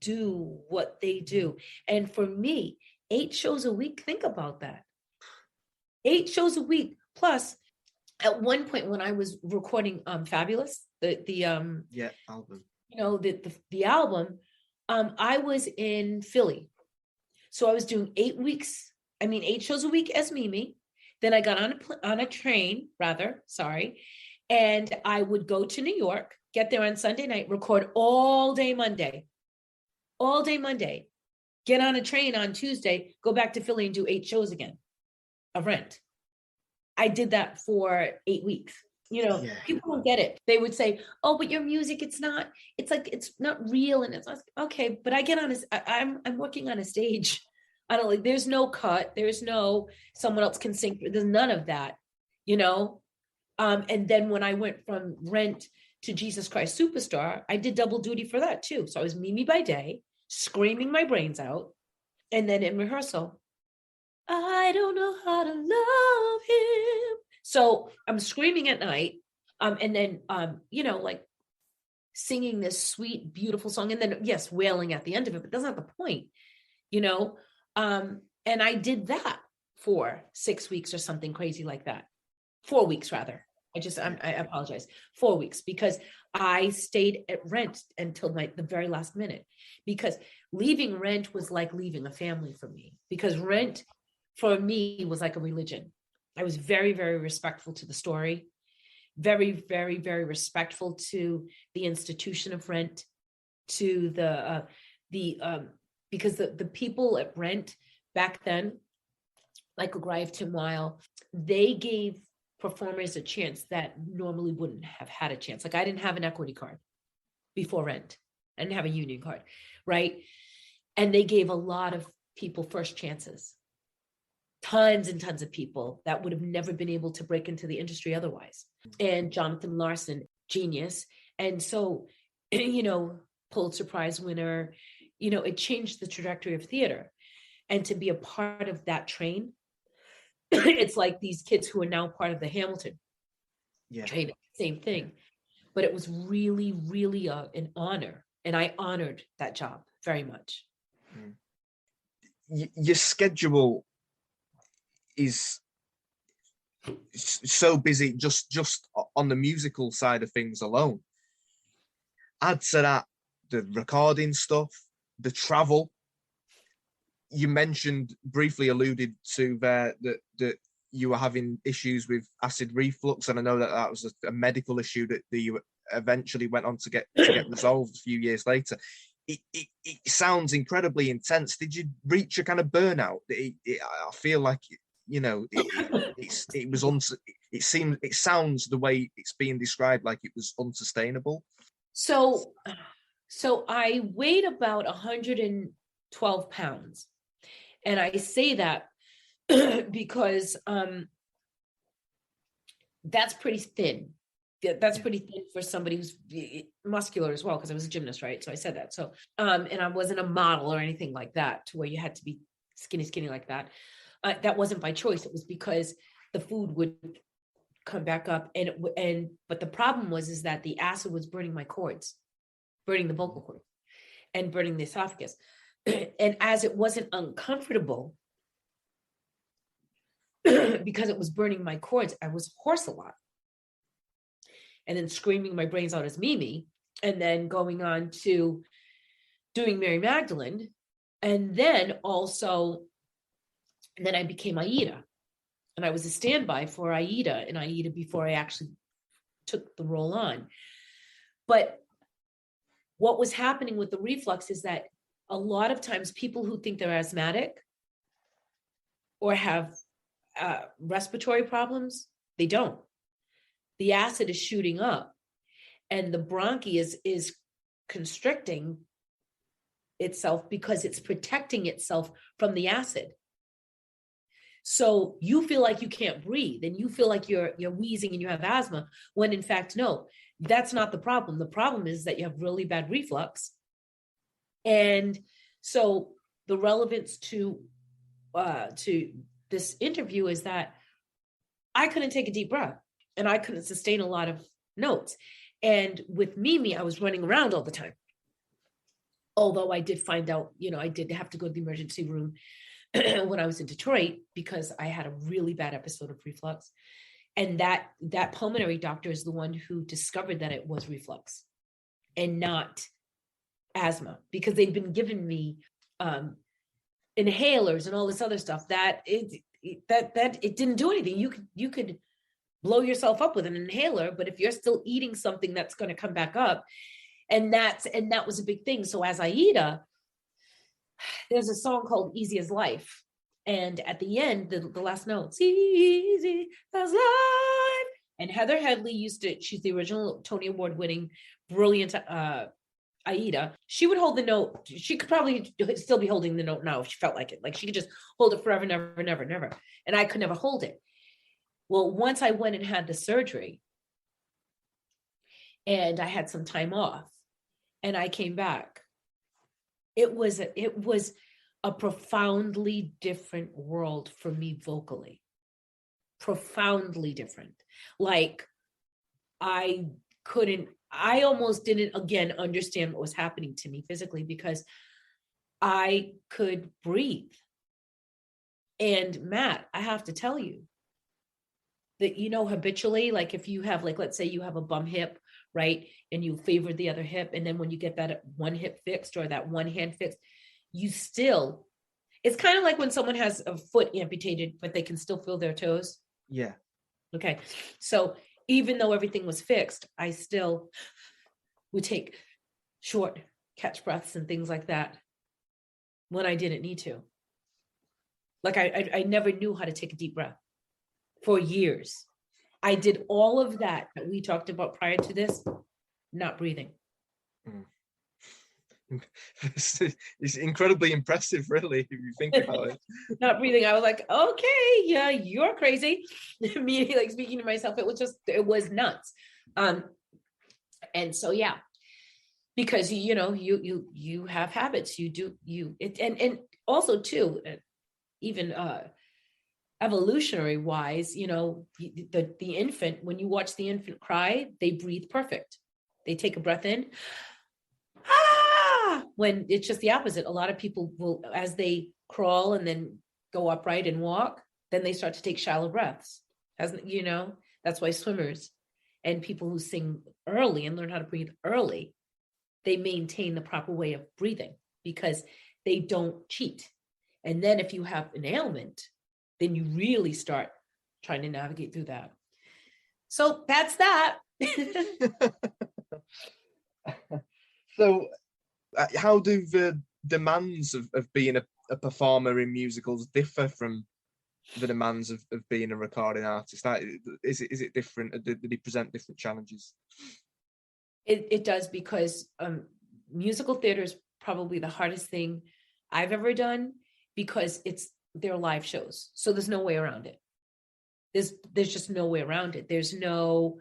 B: do what they do. And for me, 8 shows a week, think about that. 8 shows a week. Plus, at one point when I was recording Fabulous, the album, the album, I was in Philly. So I was doing 8 shows a week as Mimi. Then I got on a train, and I would go to New York, get there on Sunday night, record all day Monday, get on a train on Tuesday, go back to Philly and do 8 shows again of Rent. I did that for 8 weeks. People don't get it. They would say, oh, but your music, it's not real. And it's not, okay, but I get on I'm working on a stage. I don't like, there's no cut. There's no, someone else can sing. There's none of that, and then when I went from Rent to Jesus Christ Superstar, I did double duty for that too. So I was Mimi by day, screaming my brains out. And then in rehearsal, I don't know how to love him. So I'm screaming at night. And then, like singing this sweet, beautiful song. And then, yes, wailing at the end of it, but that's not the point, and I did that for 6 weeks or something crazy like that. 4 weeks rather. I apologize. 4 weeks, because I stayed at Rent until the very last minute, because leaving Rent was like leaving a family for me, because Rent for me was like a religion. I was very, very respectful to the story, very, very, very respectful to the institution of Rent, to because the people at Rent back then, like Grive Tim Weil, they gave performers a chance that normally wouldn't have had a chance. Like I didn't have an equity card before Rent. I didn't have a union card, right? And they gave a lot of people first chances. Tons and tons of people that would have never been able to break into the industry otherwise. And Jonathan Larson, genius. And so, Pulitzer Prize winner, it changed the trajectory of theater. And to be a part of that train, it's like these kids who are now part of the Hamilton train, same thing. But it was really, really an honor. And I honored that job very much.
C: Your schedule is so busy just on the musical side of things alone. Add to that the recording stuff, the travel. You mentioned, briefly alluded to there, that you were having issues with acid reflux, and I know that was a medical issue that you eventually went on to get resolved a few years later. It sounds incredibly intense. Did you reach a kind of burnout? I feel like, you know, it sounds the way it's being described like it was unsustainable.
B: So I weighed about 112 pounds. And I say that because that's pretty thin. That's pretty thin for somebody who's muscular as well, because I was a gymnast, right? So I said that. So, and I wasn't a model or anything like that, to where you had to be skinny like that. That wasn't by choice. It was because the food would come back up, but the problem is that the acid was burning my cords, burning the vocal cords, and burning the esophagus. And as it wasn't uncomfortable, because it was burning my cords, I was hoarse a lot. And then screaming my brains out as Mimi, and then going on to doing Mary Magdalene. And then I became Aida. And I was a standby for Aida before I actually took the role on. But what was happening with the reflux is that a lot of times people who think they're asthmatic or have respiratory problems, they don't. The acid is shooting up, and the bronchi is constricting itself because it's protecting itself from the acid. So you feel like you can't breathe, and you feel like you're wheezing and you have asthma, when in fact, no, that's not the problem. The problem is that you have really bad reflux. And so the relevance to this interview is that I couldn't take a deep breath, and I couldn't sustain a lot of notes. And with Mimi, I was running around all the time. Although I did find out, I did have to go to the emergency room when I was in Detroit, because I had a really bad episode of reflux. And that pulmonary doctor is the one who discovered that it was reflux and not asthma, because they'd been giving me inhalers and all this other stuff that it didn't do anything. You could blow yourself up with an inhaler, but if you're still eating something that's going to come back up, and that was a big thing. So as Aida, there's a song called Easy as Life. And at the end, the last note, easy as life. And Heather Headley she's the original Tony Award winning, brilliant Aida. She would hold the note. She could probably still be holding the note now if she felt like it. Like she could just hold it forever, never, never, never. And I could never hold it. Well, once I went and had the surgery, and I had some time off, and I came back, it was a profoundly different world for me vocally. Profoundly different. Like I almost didn't, again, understand what was happening to me physically, because I could breathe. And Matt, I have to tell you that, habitually, like if you have, like, let's say you have a bum hip, right? And you favor the other hip. And then when you get that one hip fixed or that one hand fixed, it's kind of like when someone has a foot amputated, but they can still feel their toes.
C: Yeah.
B: Okay. So even though everything was fixed, I still would take short catch breaths and things like that when I didn't need to. Like I never knew how to take a deep breath for years. I did all of that we talked about prior to this, not breathing.
C: It's incredibly impressive, really, if you think about it.
B: Not breathing. I was like, okay, yeah, you're crazy. Me, like, speaking to myself, it was nuts. And so, yeah, because you have habits, and also too, even evolutionary wise, the infant, when you watch the infant cry, they breathe perfect. They take a breath in. When it's just the opposite. A lot of people will, as they crawl and then go upright and walk, then they start to take shallow breaths. That's why swimmers and people who sing early and learn how to breathe early they maintain the proper way of breathing because they don't cheat. And then if you have an ailment, then you really start trying to navigate through that. So that's that.
C: So how do the demands of being a performer in musicals differ from the demands of being a recording artist? Is it different? Do they present different challenges?
B: It does, because musical theater is probably the hardest thing I've ever done, because they're live shows. So there's no way around it. There's just no way around it. There's no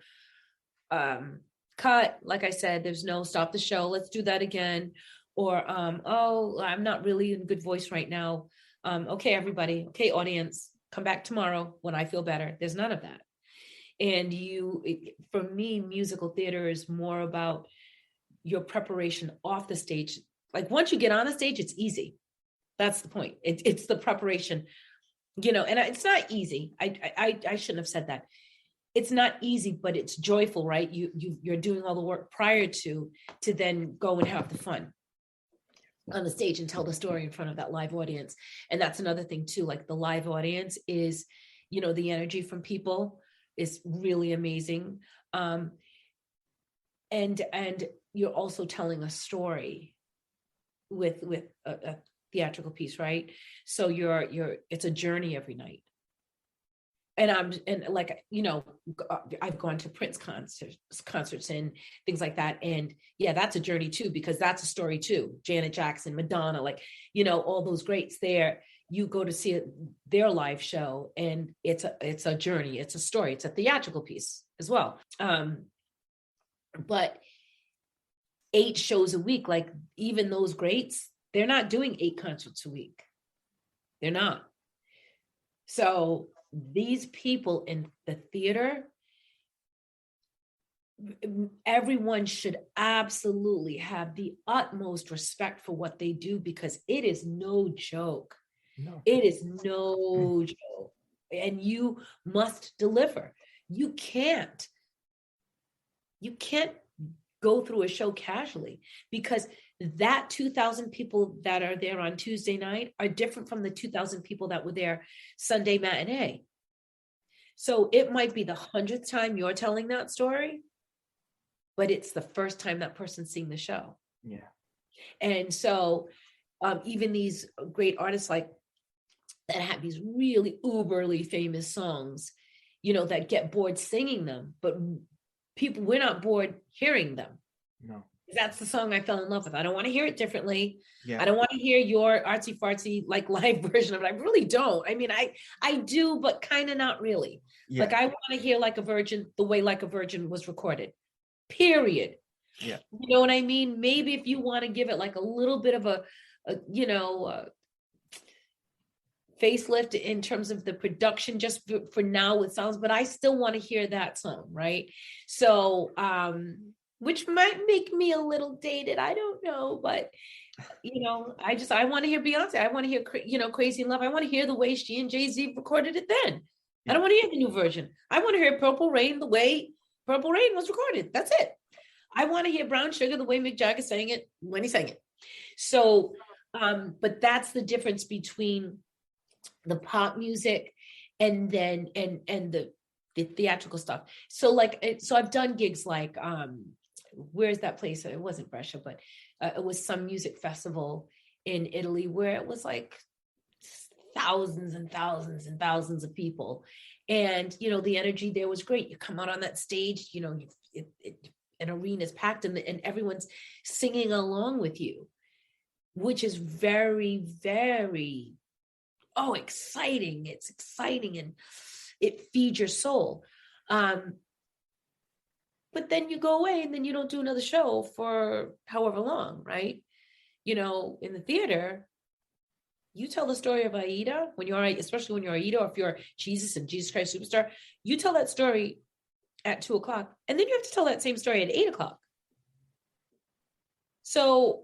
B: cut. Like I said, there's no stop the show, let's do that again. Or, oh, I'm not really in good voice right now. Okay, everybody. Okay, audience, come back tomorrow when I feel better. There's none of that. And for me, musical theater is more about your preparation off the stage. Like once you get on the stage, it's easy. That's the point. It's the preparation, and it's not easy. I shouldn't have said that. It's not easy, but it's joyful, right? You're doing all the work prior to then go and have the fun on the stage and tell the story in front of that live audience. And that's another thing too, like the live audience is, the energy from people is really amazing. And you're also telling a story with a theatrical piece, right? So it's a journey every night. And I've gone to Prince concerts and things like that. And yeah, that's a journey too, because that's a story too. Janet Jackson, Madonna, all those greats there, you go to see their live show, and it's a journey, it's a story, it's a theatrical piece as well. But 8 shows a week, like even those greats, they're not doing 8 concerts a week. They're not. So these people in the theater, everyone should absolutely have the utmost respect for what they do, because it is no joke. No. It is no joke. And you must deliver. You can't go through a show casually, because that 2,000 people that are there on Tuesday night are different from the 2,000 people that were there Sunday matinee. So it might be the 100th time you're telling that story, but it's the first time that person's seeing the show.
C: Yeah.
B: And so even these great artists that have these really uberly famous songs, that get bored singing them, but we're not bored hearing them.
C: No.
B: That's the song I fell in love with. I don't want to hear it differently.
C: Yeah.
B: I don't want to hear your artsy fartsy live version of it. I really don't. I mean, I do, but kind of not really. Yeah. I want to hear Like a Virgin the way Like a Virgin was recorded. Period.
C: Yeah.
B: You know what I mean? Maybe if you want to give it a little bit of a facelift in terms of the production, just for now with sounds, but I still want to hear that song, right? So, which might make me a little dated, I don't know, but I want to hear Beyonce. I want to hear, Crazy in Love. I want to hear the way she and Jay-Z recorded it then. I don't want to hear the new version. I want to hear Purple Rain the way Purple Rain was recorded. That's it. I want to hear Brown Sugar the way Mick Jagger sang it when he sang it. So, but that's the difference between the pop music and then and the theatrical stuff. So so I've done gigs where's that place? It wasn't Brescia, but it was some music festival in Italy where it was thousands and thousands and thousands of people. And, the energy there was great. You come out on that stage, an arena is packed and everyone's singing along with you, which is very, very, exciting. It's exciting and it feeds your soul. But then you go away and then you don't do another show for however long, right? In the theater, you tell the story of Aida especially when you're Aida, or if you're Jesus and Jesus Christ Superstar, you tell that story at 2:00, and then you have to tell that same story at 8:00. So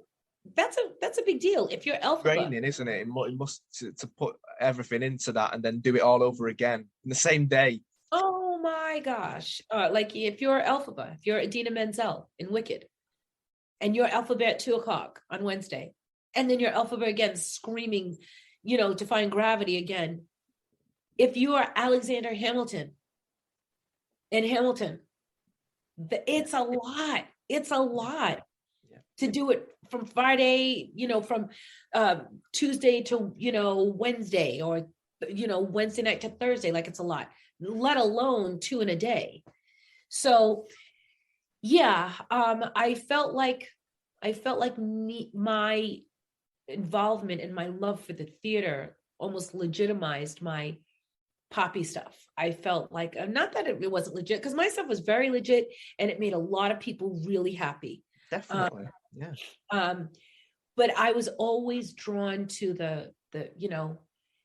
B: that's a big deal. If you're Elphaba,
C: training, isn't it? It must to put everything into that and then do it all over again in the same day.
B: Oh my gosh! If you're Elphaba, if you're Idina Menzel in Wicked, and your alphabet at 2:00 on Wednesday, and then your alphabet again screaming, defying gravity again. If you are Alexander Hamilton in Hamilton, it's a lot. It's a lot to do it from Friday, from Tuesday to, Wednesday, or, Wednesday night to Thursday. Like, it's a lot, let alone 2 in a day. So yeah, I felt like my involvement and my love for the theater almost legitimized my poppy stuff. I felt like, not that it wasn't legit, because my stuff was very legit and it made a lot of people really happy.
C: Definitely.
B: But I was always drawn to the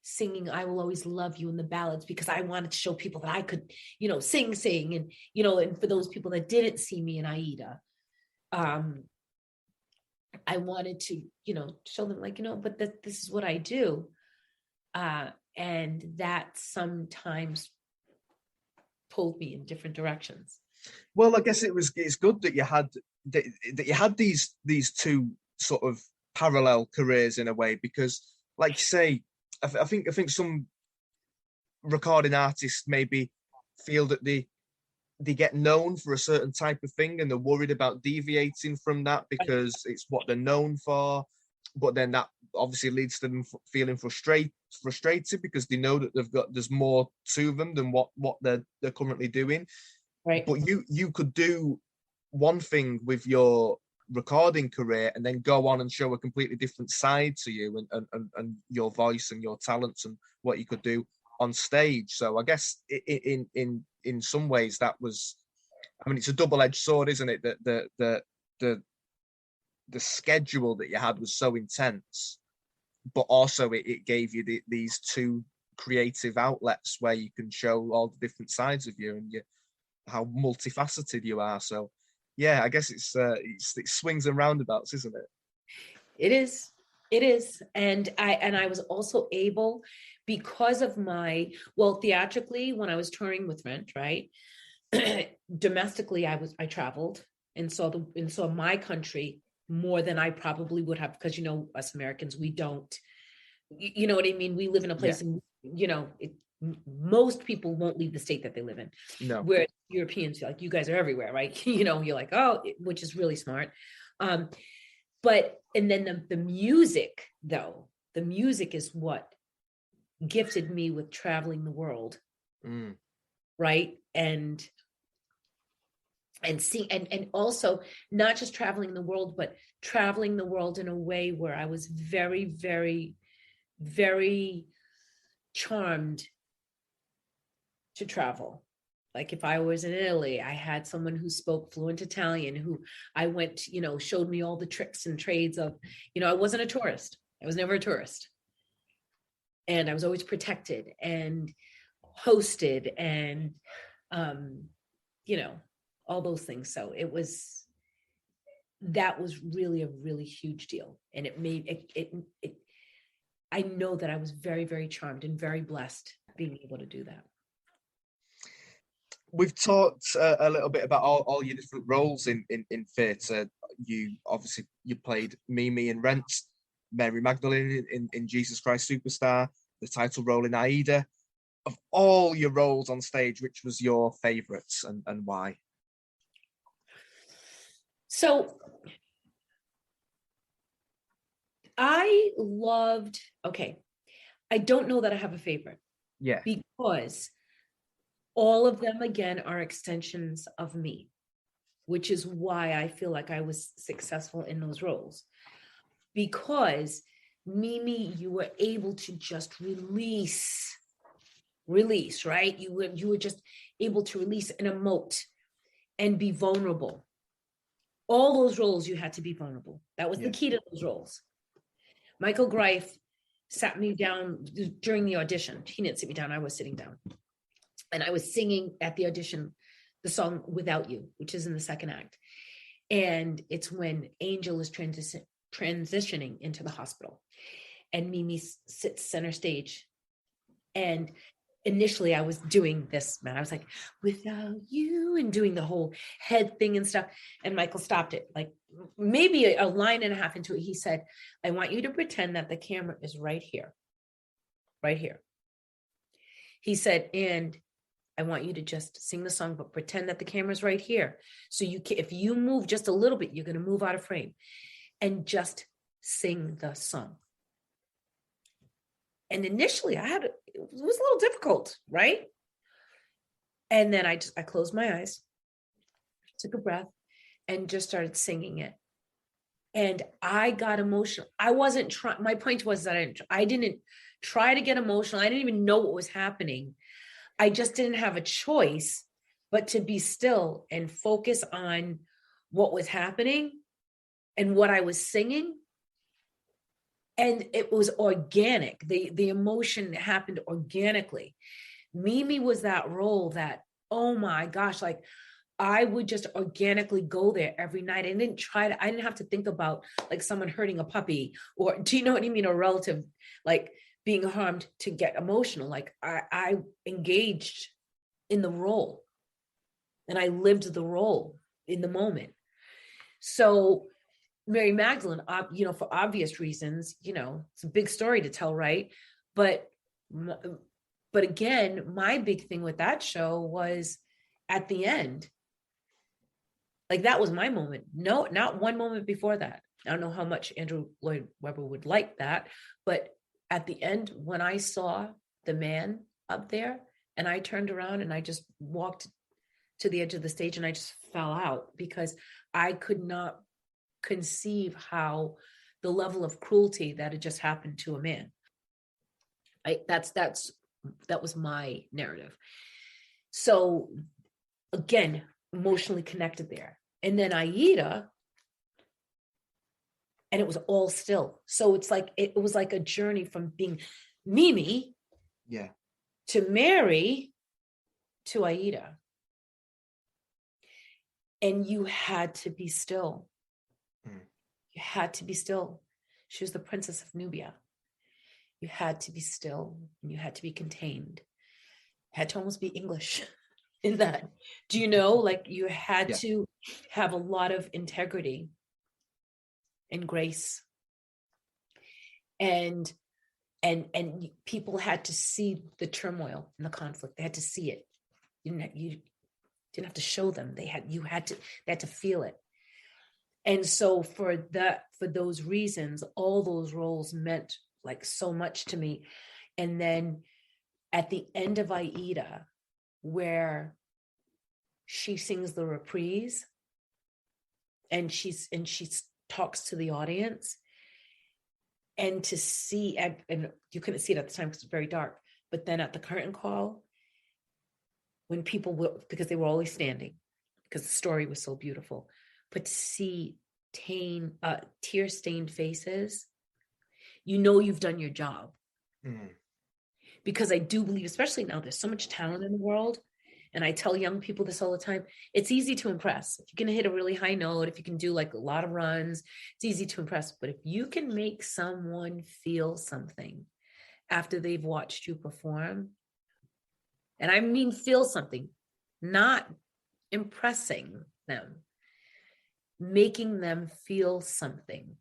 B: singing "I Will Always Love You" and the ballads, because I wanted to show people that I could, sing, and, and for those people that didn't see me in Aida, I wanted to, show them, like, but this is what I do. And that sometimes pulled me in different directions.
C: Well, I guess it's good that you had these two sort of parallel careers in a way, because, like you say, I think some recording artists maybe feel that they get known for a certain type of thing and they're worried about deviating from that because it's what they're known for. But then that obviously leads to them feeling frustrated because they know that there's more to them than what they're currently doing.
B: Right.
C: But you could do one thing with your recording career and then go on and show a completely different side to you and your voice and your talents and what you could do on stage. So I guess in some ways that was, it's a double-edged sword, isn't it? That the schedule that you had was so intense, but also it gave you these two creative outlets where you can show all the different sides of you and how multifaceted you are. So yeah, I guess it swings and roundabouts, isn't it?
B: It is. And I was also able, because of theatrically, when I was touring with Rent, right? Domestically, I traveled and saw my country more than I probably would have, because us Americans, we don't, you know what I mean? We live in a place, and most people won't leave the state that they live in.
C: No.
B: Where Europeans, like, you guys are everywhere, right? You're like, oh, which is really smart. But and then the music, though, the music is what gifted me with traveling the world, right? And see, and also not just traveling the world, but traveling the world in a way where I was very, very, very charmed to travel. Like, if I was in Italy, I had someone who spoke fluent Italian, who I went, showed me all the tricks and trades of, I wasn't a tourist. I was never a tourist. And I was always protected and hosted and, all those things. So that was really a really huge deal. And it made it I know that I was very, very charmed and very blessed being able to do that.
C: We've talked a little bit about all your different roles in theatre. You played Mimi in Rent, Mary Magdalene in Jesus Christ Superstar, the title role in Aida. Of all your roles on stage, which was your favourite and why?
B: So I don't know that I have a favorite.
C: Yeah.
B: Because all of them, again, are extensions of me, which is why I feel like I was successful in those roles. Because Mimi, you were able to just release, right? You were just able to release and emote and be vulnerable. All those roles, you had to be vulnerable. That was the key to those roles. Michael Greif sat me down during the audition. He didn't sit me down, I was sitting down. And I was singing at the audition the song Without You, which is in the second act. And it's when Angel is transitioning into the hospital. And Mimi sits center stage. And initially I was doing this, man. I was like, without you, and doing the whole head thing and stuff. And Michael stopped it, like maybe a line and a half into it. He said, I want you to pretend that the camera is right here. Right here. He said, and I want you to just sing the song, but pretend that the camera's right here. So you can, if you move just a little bit, you're going to move out of frame, and just sing the song. And initially it was a little difficult, right? And then I closed my eyes, took a breath, and just started singing it. And I got emotional. I wasn't trying. My point was that I didn't try to get emotional. I didn't even know what was happening. I just didn't have a choice but to be still and focus on what was happening and what I was singing. And it was organic. The emotion happened organically. Mimi was that role that, oh my gosh, like I would just organically go there every night. I didn't have to think about like someone hurting a puppy, or do you know what I mean? A relative like being harmed to get emotional. Like I engaged in the role and I lived the role in the moment. So Mary Magdalene, for obvious reasons, it's a big story to tell, right? But again, my big thing with that show was at the end. Like that was my moment. No, not one moment before that. I don't know how much Andrew Lloyd Webber would like that, but at the end, when I saw the man up there and I turned around and I just walked to the edge of the stage and I just fell out because I could not conceive how the level of cruelty that had just happened to a man. That was my narrative. So again, emotionally connected there. And then Aida, and it was all still. So it was like a journey from being Mimi to Mary to Aida. And you had to be still. You had to be still. She was the princess of Nubia. You had to be still and you had to be contained. Had to almost be English in that. Do you know? Like you had to have a lot of integrity and grace. And people had to see the turmoil and the conflict. They had to see it. You didn't have to show them. They had to feel it. And so for those reasons, all those roles meant like so much to me. And then at the end of Aida, where she sings the reprise and she talks to the audience, and to see, and you couldn't see it at the time because it's very dark, but then at the curtain call, when people because they were always standing because the story was so beautiful, but to see tear-stained faces, you've done your job. Because I do believe, especially now, there's so much talent in the world. And I tell young people this all the time. It's easy to impress. If you can hit a really high note, if you can do like a lot of runs, it's easy to impress. But if you can make someone feel something after they've watched you perform, and I mean feel something, not impressing them, making them feel something,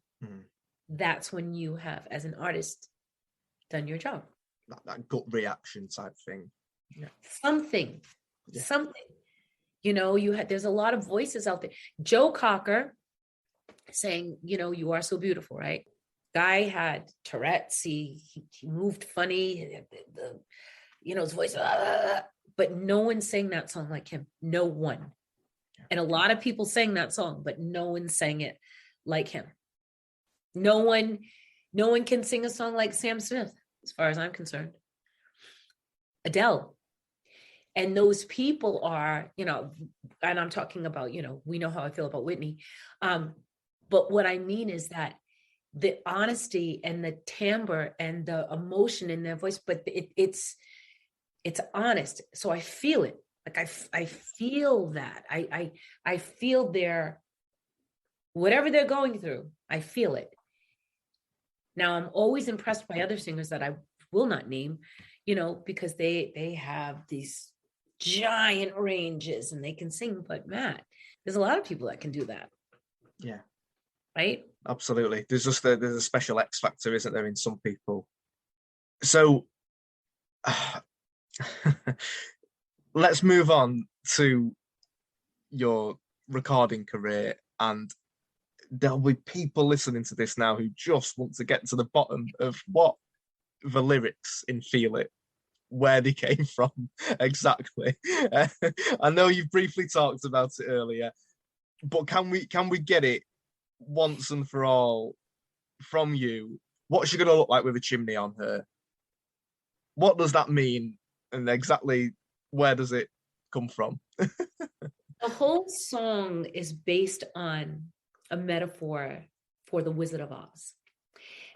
B: that's when you have, as an artist, done your job.
C: That gut reaction type thing.
B: Something. There's a lot of voices out there. Joe Cocker saying, you are so beautiful, right? Guy had Tourette's. He moved funny. His voice, but no one sang that song like him. No one. And a lot of people sang that song, but no one sang it like him. No one can sing a song like Sam Smith, as far as I'm concerned. Adele. And those people are, and I'm talking about, we know how I feel about Whitney. But what I mean is that the honesty and the timbre and the emotion in their voice, but it's honest. So I feel it. Like I feel that. I feel whatever they're going through, I feel it. Now I'm always impressed by other singers that I will not name, because they have these giant ranges and they can sing. But Matt, there's a lot of people that can do that.
C: Yeah.
B: Right?
C: Absolutely. There's a special X factor, isn't there, in some people? So let's move on to your recording career, and there'll be people listening to this now who just want to get to the bottom of what the lyrics in Feel It, where they came from exactly. I know you briefly talked about it earlier, but can we get it once and for all from you? What's she going to look like with a chimney on her? What does that mean? And exactly where does it come from?
B: The whole song is based on a metaphor for the Wizard of Oz.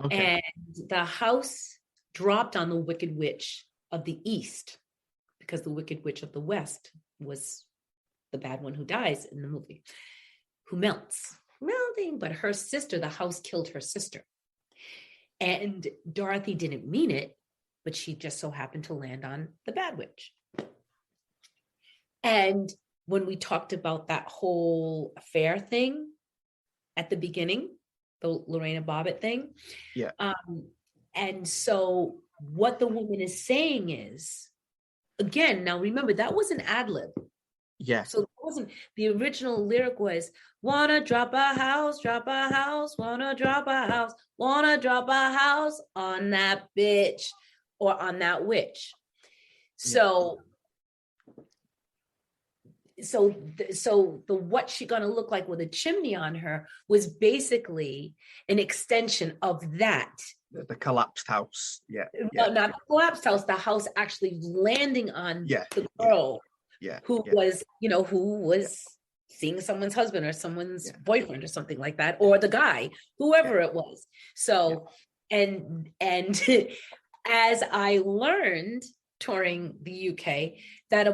C: Okay.
B: And the house dropped on the Wicked Witch of the East, because the Wicked Witch of the West was the bad one who dies in the movie, who melting, but her sister, the house killed her sister. And Dorothy didn't mean it, but she just so happened to land on the bad witch. And when we talked about that whole affair thing at the beginning, the Lorena Bobbitt thing.
C: Yeah.
B: And so what the woman is saying is, again, now remember, that was an ad lib.
C: Yeah.
B: So it wasn't, the original lyric was, wanna drop a house, wanna drop a house, wanna drop a house on that bitch or on that witch. So the what she gonna look like with a chimney on her was basically an extension of that.
C: The collapsed house. Yeah.
B: No, not the collapsed house, the house actually landing on the girl who was seeing someone's husband or someone's boyfriend or something like that, or the guy, whoever it was. So, and as I learned touring the UK, that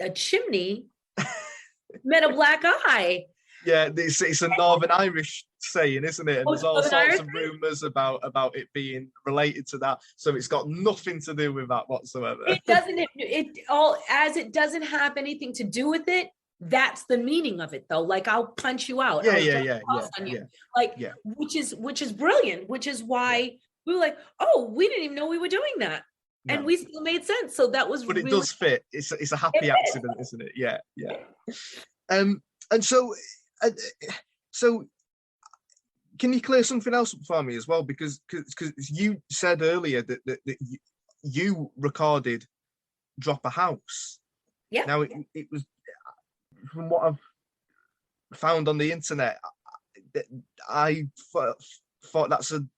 B: a chimney meant a black eye.
C: Yeah, it's a Northern Irish saying, isn't it? And there's all sorts of rumours about it being related to that. So it's got nothing to do with that whatsoever.
B: It doesn't have anything to do with it. That's the meaning of it, though. Like, I'll punch you out.
C: Yeah.
B: Which is brilliant. Which is why we were like, oh, we didn't even know we were doing that. No. And we still made sense. So that was,
C: but it does fit. It's a happy accident, isn't it? Yeah. And so can you clear something else up for me as well? Because you said earlier that you recorded Drop a House.
B: Yeah.
C: Now it was, from what I've found on the internet, I thought that's a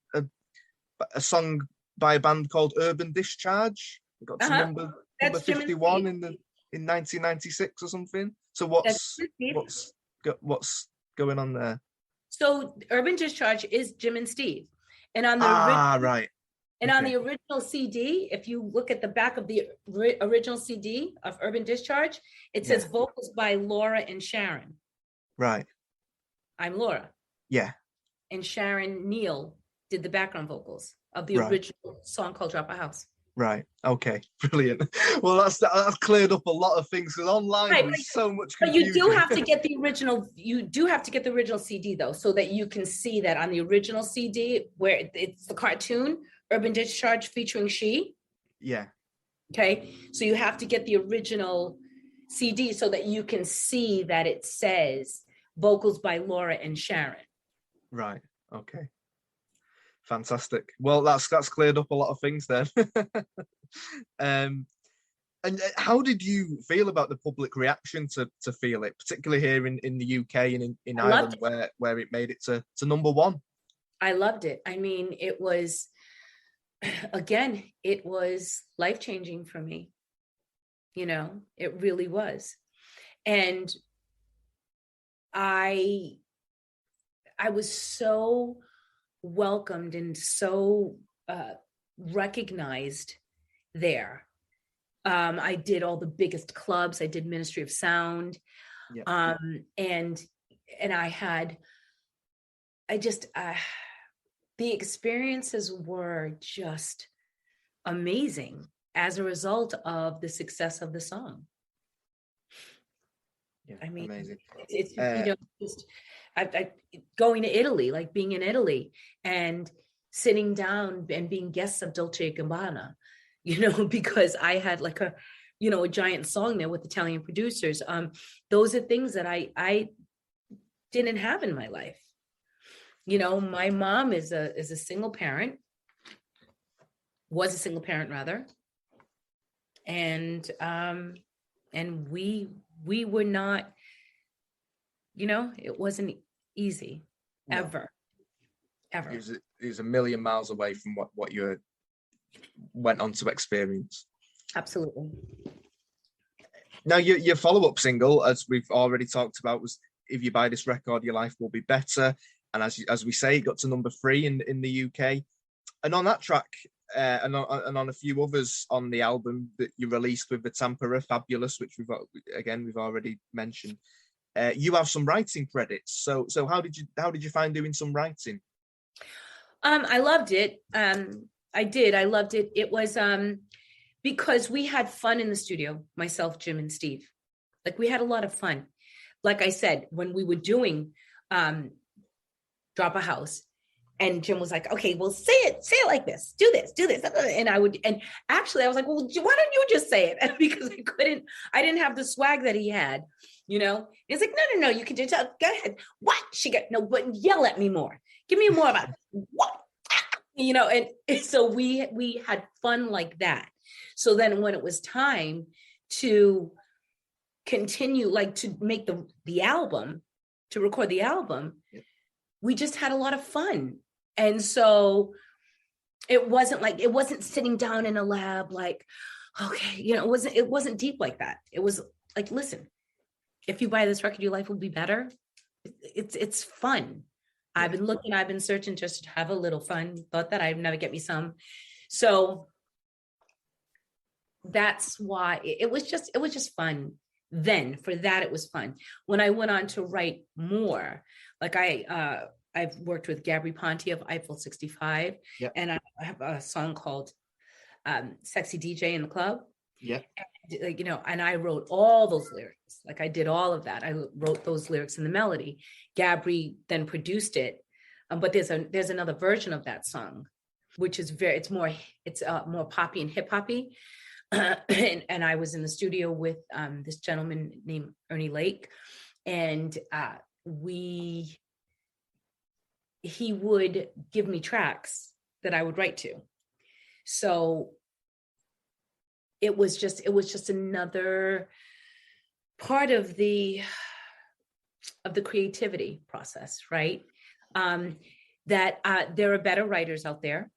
C: song by a band called Urban Discharge. It got to number 51 in 1996 or something. So what's going on there?
B: So Urban Discharge is Jim and Steve, and on the on the original CD, if you look at the back of the original CD of Urban Discharge, it says vocals by Laura and Sharon.
C: Right.
B: I'm Laura.
C: Yeah.
B: And Sharon Neal did the background vocals of the original song called Drop a House.
C: Right. Okay. Brilliant. Well, that's cleared up a lot of things, because online there's so much confusion.
B: But you do have to get the original. You do have to get the original CD though, so that you can see that on the original CD where it's the cartoon Urban Discharge featuring She.
C: Yeah.
B: Okay. So you have to get the original CD so that you can see that it says vocals by Laura and Sharon.
C: Right. Okay. Fantastic. Well, that's cleared up a lot of things then. And how did you feel about the public reaction to Feel It, particularly here in the UK and in Ireland, where it made it to number one?
B: I loved it. I mean, it was, again, it was life-changing for me. It really was. And I was so welcomed and so recognized there. I did all the biggest clubs. I did Ministry of Sound. Yeah. And the experiences were just amazing as a result of the success of the song.
C: Yeah,
B: I mean,
C: amazing.
B: it's just I going to Italy, like being in Italy and sitting down and being guests of Dolce & Gabbana, because I had like a giant song there with Italian producers. Those are things that I didn't have in my life. My mom is a single parent, was a single parent rather. And we were not, it wasn't easy ever.
C: It was a million miles away from what you went on to experience.
B: Absolutely.
C: Now, your follow-up single, as we've already talked about, was "If You Buy This Record, Your Life Will Be Better." And as we say, it got to number 3 in the UK. And on that track, and on a few others on the album that you released with the Tamperer, Fabulous, which we've already mentioned, you have some writing credits. So how did you find doing some writing?
B: I loved it. I did. I loved it. It was because we had fun in the studio, myself, Jim, and Steve. Like, we had a lot of fun. Like I said, when we were doing Drop a House, and Jim was like, okay, well, say it like this, do this. And actually I was like, well, why don't you just say it? Because I didn't have the swag that he had, He's like, no, you can just go ahead. What? But yell at me more. Give me more about what? And so we had fun like that. So then when it was time to continue, like to make the album, to record the album, we just had a lot of fun. And so it wasn't sitting down in a lab like, okay, it wasn't deep like that. It was like, listen, if you buy this record, your life will be better. It's fun. Yeah. I've been searching just to have a little fun. Thought that I'd never get me some. So that's why it was just fun. Then for that, it was fun. When I went on to write more, like I've worked with Gabri Ponte of Eiffel 65, and I have a song called Sexy DJ in the Club.
C: Yeah.
B: And I wrote all those lyrics. Like, I did all of that. I wrote those lyrics in the melody. Gabri then produced it. But there's another version of that song, which is it's more poppy and hip hoppy. And I was in the studio with this gentleman named Ernie Lake, and he would give me tracks that I would write to. So it was just another part of the creativity process, right? That there are better writers out there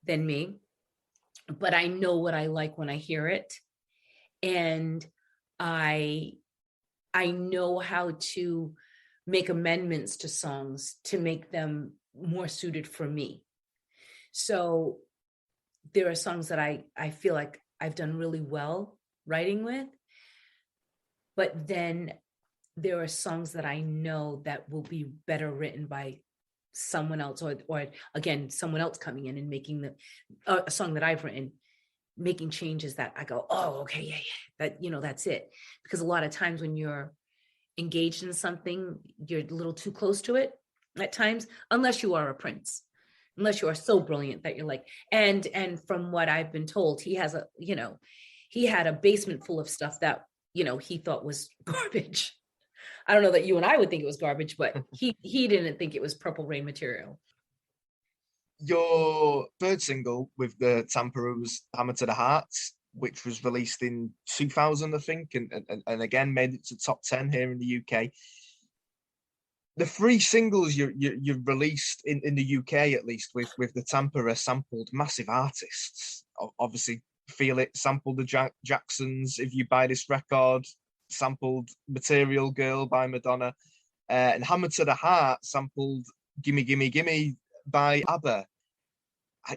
B: than me, but I know what I like when I hear it. And I know how to make amendments to songs to make them more suited for me. So there are songs that I feel like I've done really well writing with, but then there are songs that I know that will be better written by someone else, or again, someone else coming in and making a song that I've written, making changes that I go, oh, okay, yeah, that, that's it. Because a lot of times when you're engaged in something, you're a little too close to it at times, unless you are a Prince, unless you are so brilliant that you're like, and from what I've been told, he had a basement full of stuff that, he thought was garbage. I don't know that you and I would think it was garbage, but he didn't think it was Purple Rain material.
C: Your third single with the Tamperer was Hammer to the Heart, which was released in 2000, I think, and again made it to top 10 here in the UK. The 3 singles you released in the UK, at least, with the Tamperer, sampled massive artists. Obviously, Feel It sampled the Jacksons. If You Buy This Record sampled Material Girl by Madonna, and Hammer to the Heart sampled Gimme Gimme Gimme by ABBA.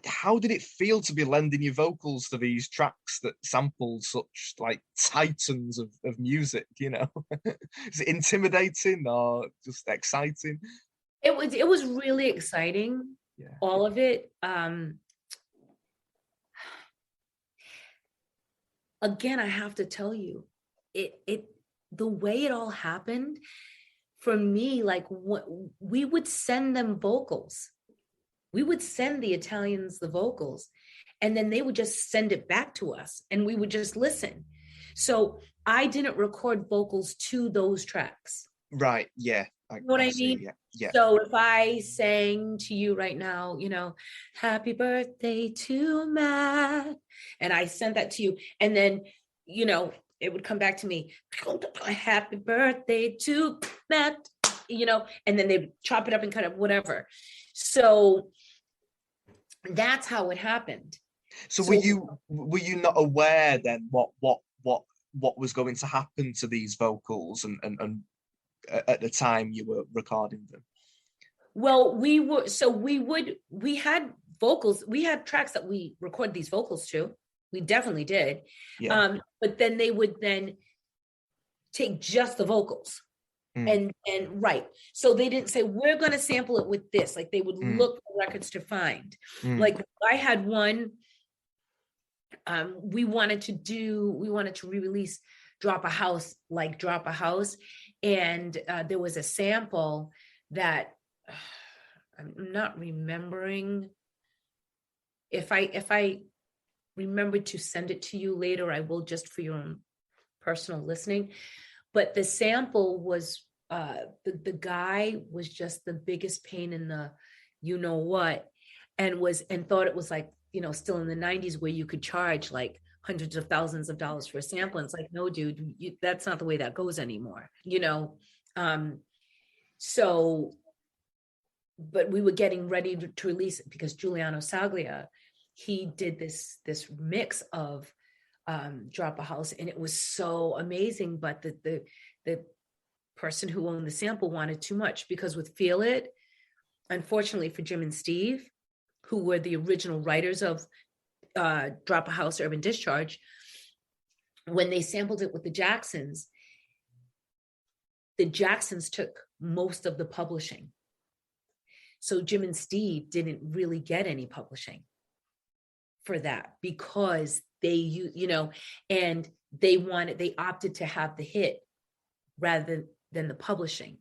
C: How did it feel to be lending your vocals to these tracks that sampled such like titans of music? Is it intimidating or just exciting?
B: It was really exciting. Yeah. All of it. again, I have to tell you, the way it all happened for me, like what we would send them vocals. We would send the Italians the vocals, and then they would just send it back to us and we would just listen. So I didn't record vocals to those tracks.
C: Right. Yeah.
B: You know what I mean?
C: Yeah. Yeah.
B: So if I sang to you right now, happy birthday to Matt, and I sent that to you, and then, it would come back to me, happy birthday to Matt, and then they would chop it up and cut up, whatever. So that's how it happened.
C: So were you not aware then what was going to happen to these vocals and at the time you were recording them?
B: Well, we had vocals, we had tracks that we recorded these vocals to. We definitely did.
C: Yeah.
B: But then they would then take just the vocals. And right. So they didn't say, we're going to sample it with this. Like they would look for records to find. Like I had one, we wanted to re-release Drop a House. And there was a sample that I'm not remembering. If I remember to send it to you later, I will, just for your own personal listening. But the sample was, the guy was just the biggest pain in the what, and thought it was like, still in the 90s where you could charge like hundreds of thousands of dollars for a sample. And it's like, no, dude, that's not the way that goes anymore, So, but we were getting ready to release it because Giuliano Saglia, he did this mix of Drop a House, and it was so amazing. But the person who owned the sample wanted too much, because with Feel It, unfortunately for Jim and Steve, who were the original writers of Drop a House, Urban Discharge, when they sampled it with the Jacksons took most of the publishing. So Jim and Steve didn't really get any publishing for that, because they, and they opted to have the hit rather than the publishing.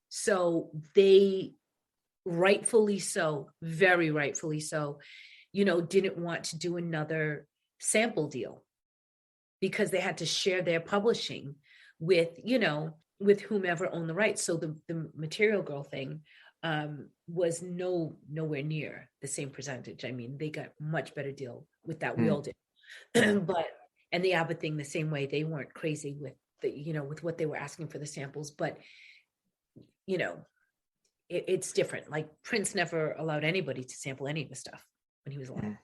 B: So they, rightfully so, very rightfully so, didn't want to do another sample deal, because they had to share their publishing with, with whomever owned the rights. So the Material Girl thing was nowhere near the same percentage. I mean, they got much better deal with that. We all did. But, and the ABBA thing, the same way, they weren't crazy with the, with what they were asking for the samples, but it's different. Like Prince never allowed anybody to sample any of his stuff when he was alive.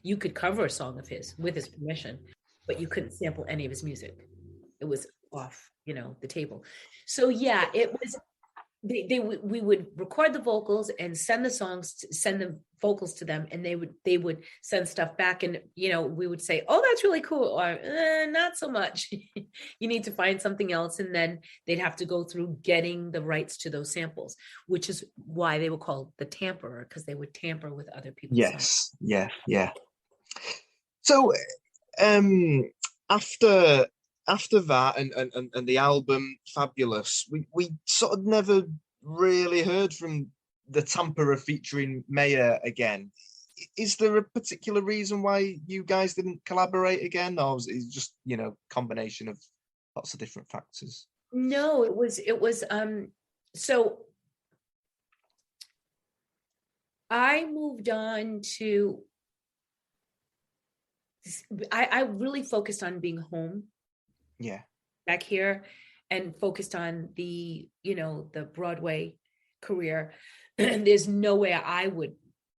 B: You could cover a song of his with his permission, but you couldn't sample any of his music. It was off, the table. So yeah, it was, we would record the vocals and send the vocals to them, and they would send stuff back, and we would say, oh, that's really cool, or not so much. You need to find something else. And then they'd have to go through getting the rights to those samples, which is why they were called the Tamperer, because they would tamper with other people's songs.
C: Yeah. So after that and the album Fabulous, we sort of never really heard from the Tamperer featuring Maya again. Is there a particular reason why you guys didn't collaborate again, or was it just combination of lots of different factors?
B: No, it was so I moved on to, I really focused on being home.
C: Yeah.
B: Back here, and focused on the, the Broadway career. There's no way I would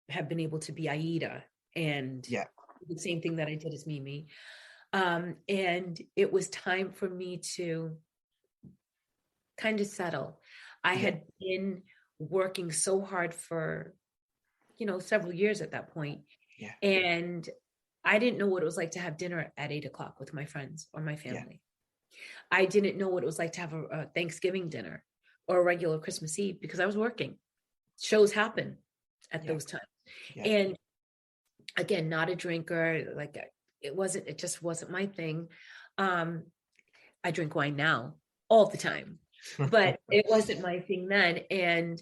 B: have been able to be Aida and the same thing that I did as Mimi. And it was time for me to kind of settle. I had been working so hard for, several years at that point.
C: Yeah.
B: And I didn't know what it was like to have dinner at 8:00 with my friends or my family. Yeah. I didn't know what it was like to have a Thanksgiving dinner or a regular Christmas Eve, because I was working. Shows happen at those times. Yeah. And again, not a drinker. Like it just wasn't my thing. I drink wine now all the time, but it wasn't my thing then. And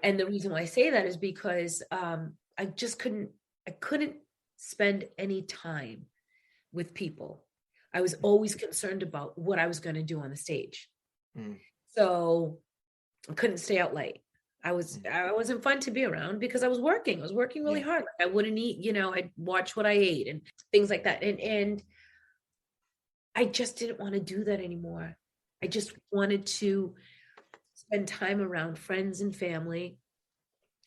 B: the reason why I say that is because I just couldn't spend any time with people. I was always concerned about what I was going to do on the stage. So I couldn't stay out late. I wasn't fun to be around because I was working really hard. I wouldn't eat, I'd watch what I ate and things like that. And I just didn't want to do that anymore. I just wanted to spend time around friends and family.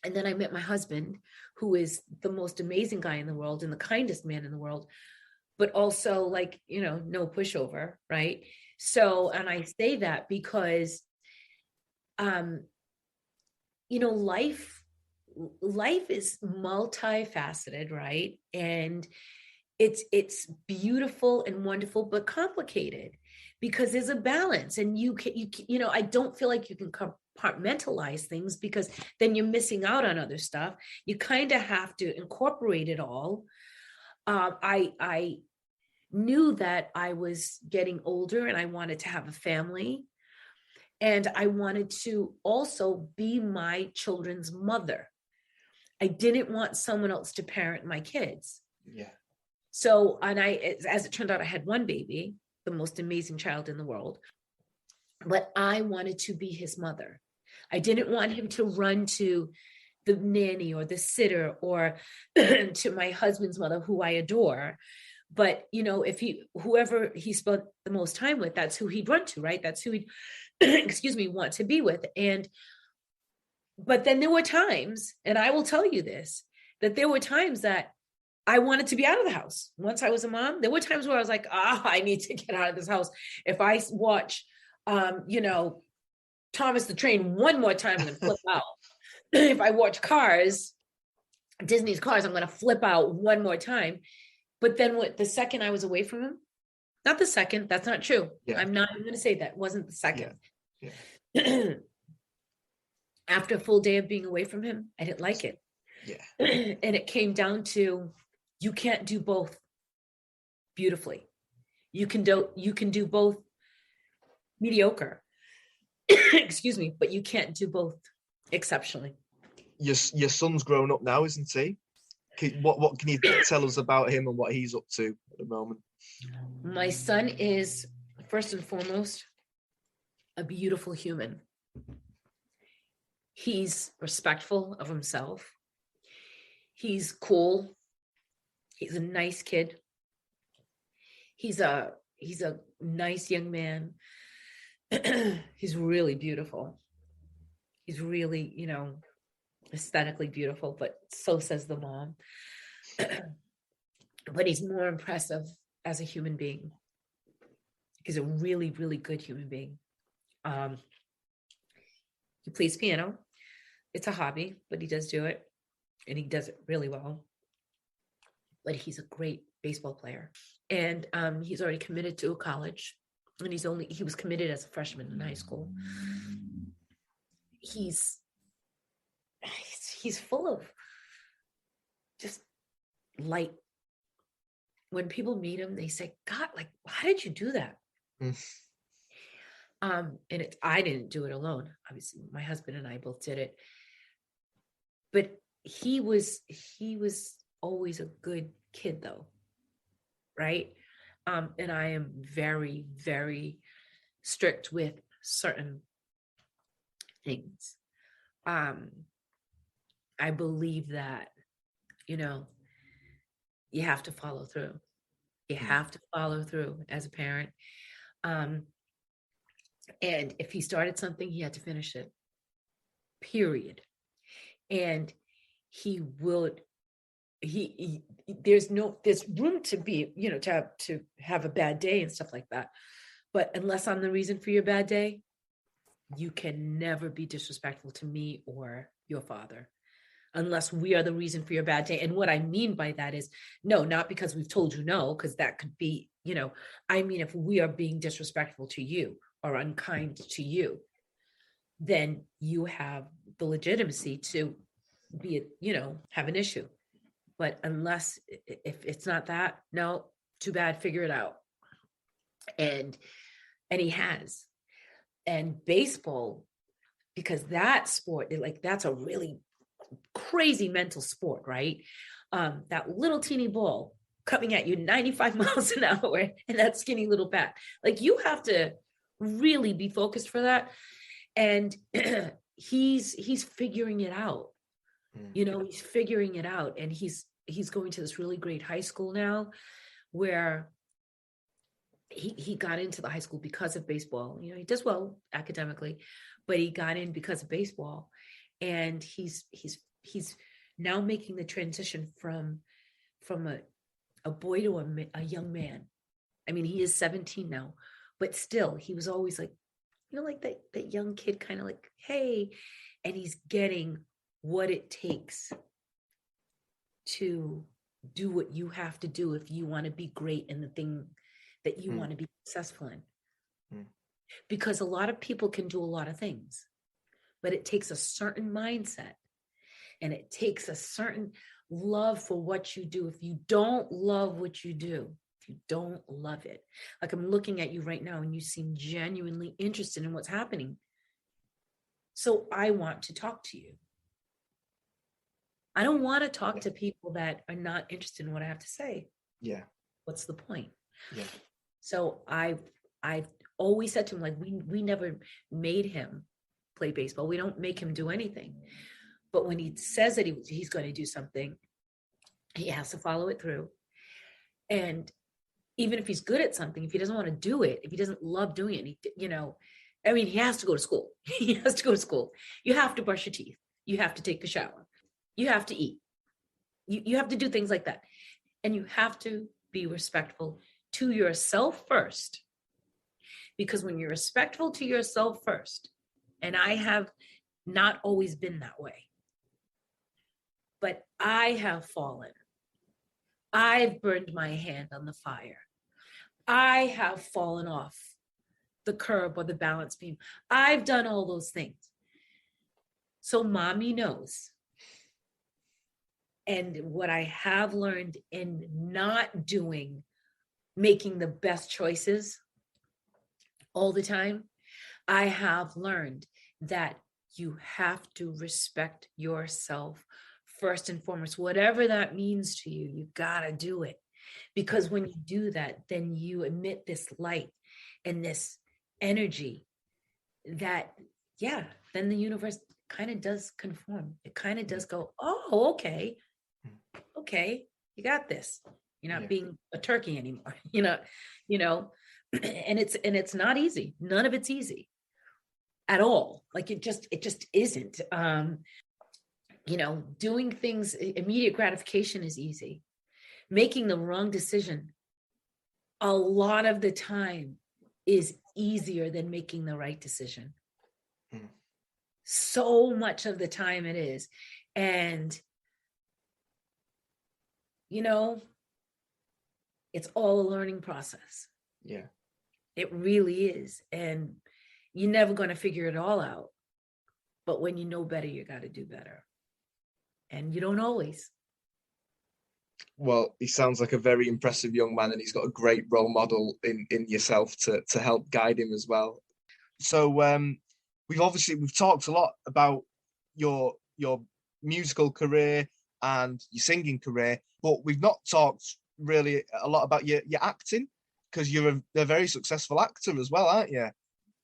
B: And then I met my husband, who is the most amazing guy in the world and the kindest man in the world, but also no pushover, right? So, and I say that because, life is multifaceted, right? And it's beautiful and wonderful, but complicated because there's a balance, and I don't feel like you can compartmentalize things because then you're missing out on other stuff. You kind of have to incorporate it all. I knew that I was getting older and I wanted to have a family, and I wanted to also be my children's mother. I didn't want someone else to parent my kids.
C: Yeah.
B: So, as it turned out, I had one baby, the most amazing child in the world, but I wanted to be his mother. I didn't want him to run to the nanny or the sitter or to my husband's mother, who I adore. But, whoever he spent the most time with, that's who he'd run to, right? That's who he'd, want to be with. But then there were times, and I will tell you this, that there were times that I wanted to be out of the house. Once I was a mom, there were times where I was like, I need to get out of this house. If I watch, Thomas the Train one more time, I'm going to flip out. If I watch Disney's Cars, I'm going to flip out one more time. But then the second I was away from him, not the second, that's not true. Yeah. I'm not even going to say that. It wasn't the second. Yeah. After a full day of being away from him, I didn't like it.
C: Yeah.
B: And it came down to, you can't do both beautifully. You can do both mediocre. But you can't do both exceptionally.
C: Your son's grown up now, isn't he? What can you tell us about him and what he's up to at the moment?
B: My son is, first and foremost, a beautiful human. He's respectful of himself. He's cool. He's a nice kid. He's a nice young man. He's really beautiful. He's really, aesthetically beautiful, but so says the mom. But he's more impressive as a human being. He's a really, really good human being. He plays piano. It's a hobby, but he does do it, and he does it really well. But he's a great baseball player, and he's already committed to a college, and he was committed as a freshman in high school. He's full of just light. When people meet him, they say, God, how did you do that? And I didn't do it alone. Obviously, my husband and I both did it. But he was always a good kid, though, right? And I am very, very strict with certain things. I believe that, you have to follow through. You have to follow through as a parent. And if he started something, he had to finish it, period. And there's room to be, to have a bad day and stuff like that. But unless I'm the reason for your bad day, you can never be disrespectful to me or your father, unless we are the reason for your bad day. And what I mean by that is, no, not because we've told you no, because that could be, I mean, if we are being disrespectful to you or unkind to you, then you have the legitimacy to be, have an issue. But if it's not that, no, too bad, figure it out. And he has. And baseball, because that sport, like that's a really crazy mental sport, right? That little teeny ball coming at you 95 miles an hour and that skinny little bat. Like you have to really be focused for that. And he's figuring it out. You know, he's figuring it out. And he's going to this really great high school now where he got into the high school because of baseball. You know, he does well academically, but he got in because of baseball. And he's now making the transition from a boy to a young man. I mean, he is 17 now, but still he was always like, you know, like that young kid kind of like, hey, and he's getting what it takes to do what you have to do if you want to be great in the thing that you want to be successful in. Because a lot of people can do a lot of things, but it takes a certain mindset and it takes a certain love for what you do. If you don't love what you do, if you don't love it, like I'm looking at you right now and you seem genuinely interested in what's happening. So I want to talk to you. I don't want to talk to people that are not interested in what I have to say.
C: Yeah.
B: What's the point?
C: Yeah.
B: So I've always said to him, like, we never made him play baseball. We don't make him do anything. But when he says that he's going to do something, he has to follow it through. And even if he's good at something, if he doesn't want to do it, if he doesn't love doing it, he has to go to school. He has to go to school. You have to brush your teeth. You have to take a shower. You have to eat. You have to do things like that. And you have to be respectful to yourself first. Because when you're respectful to yourself first, and I have not always been that way, but I have fallen. I've burned my hand on the fire. I have fallen off the curb or the balance beam. I've done all those things. So mommy knows. And what I have learned in not making the best choices all the time, I have learned that you have to respect yourself first and foremost. Whatever that means to you, you gotta do it. Because when you do that, then you emit this light and this energy that, then the universe kind of does conform. It kind of does go, oh, okay, you got this. You're not being a turkey anymore, and it's not easy. None of it's easy at all. Like it just isn't. Doing things, immediate gratification is easy. Making the wrong decision a lot of the time is easier than making the right decision. So much of the time it is. And, it's all a learning process.
C: Yeah.
B: It really is. And you're never going to figure it all out. But when you know better, you got to do better. And you don't always.
C: Well, he sounds like a very impressive young man, and he's got a great role model in yourself to help guide him as well. So we've talked a lot about your musical career and your singing career, but we've not talked really a lot about your acting, because you're a very successful actor as well, aren't you?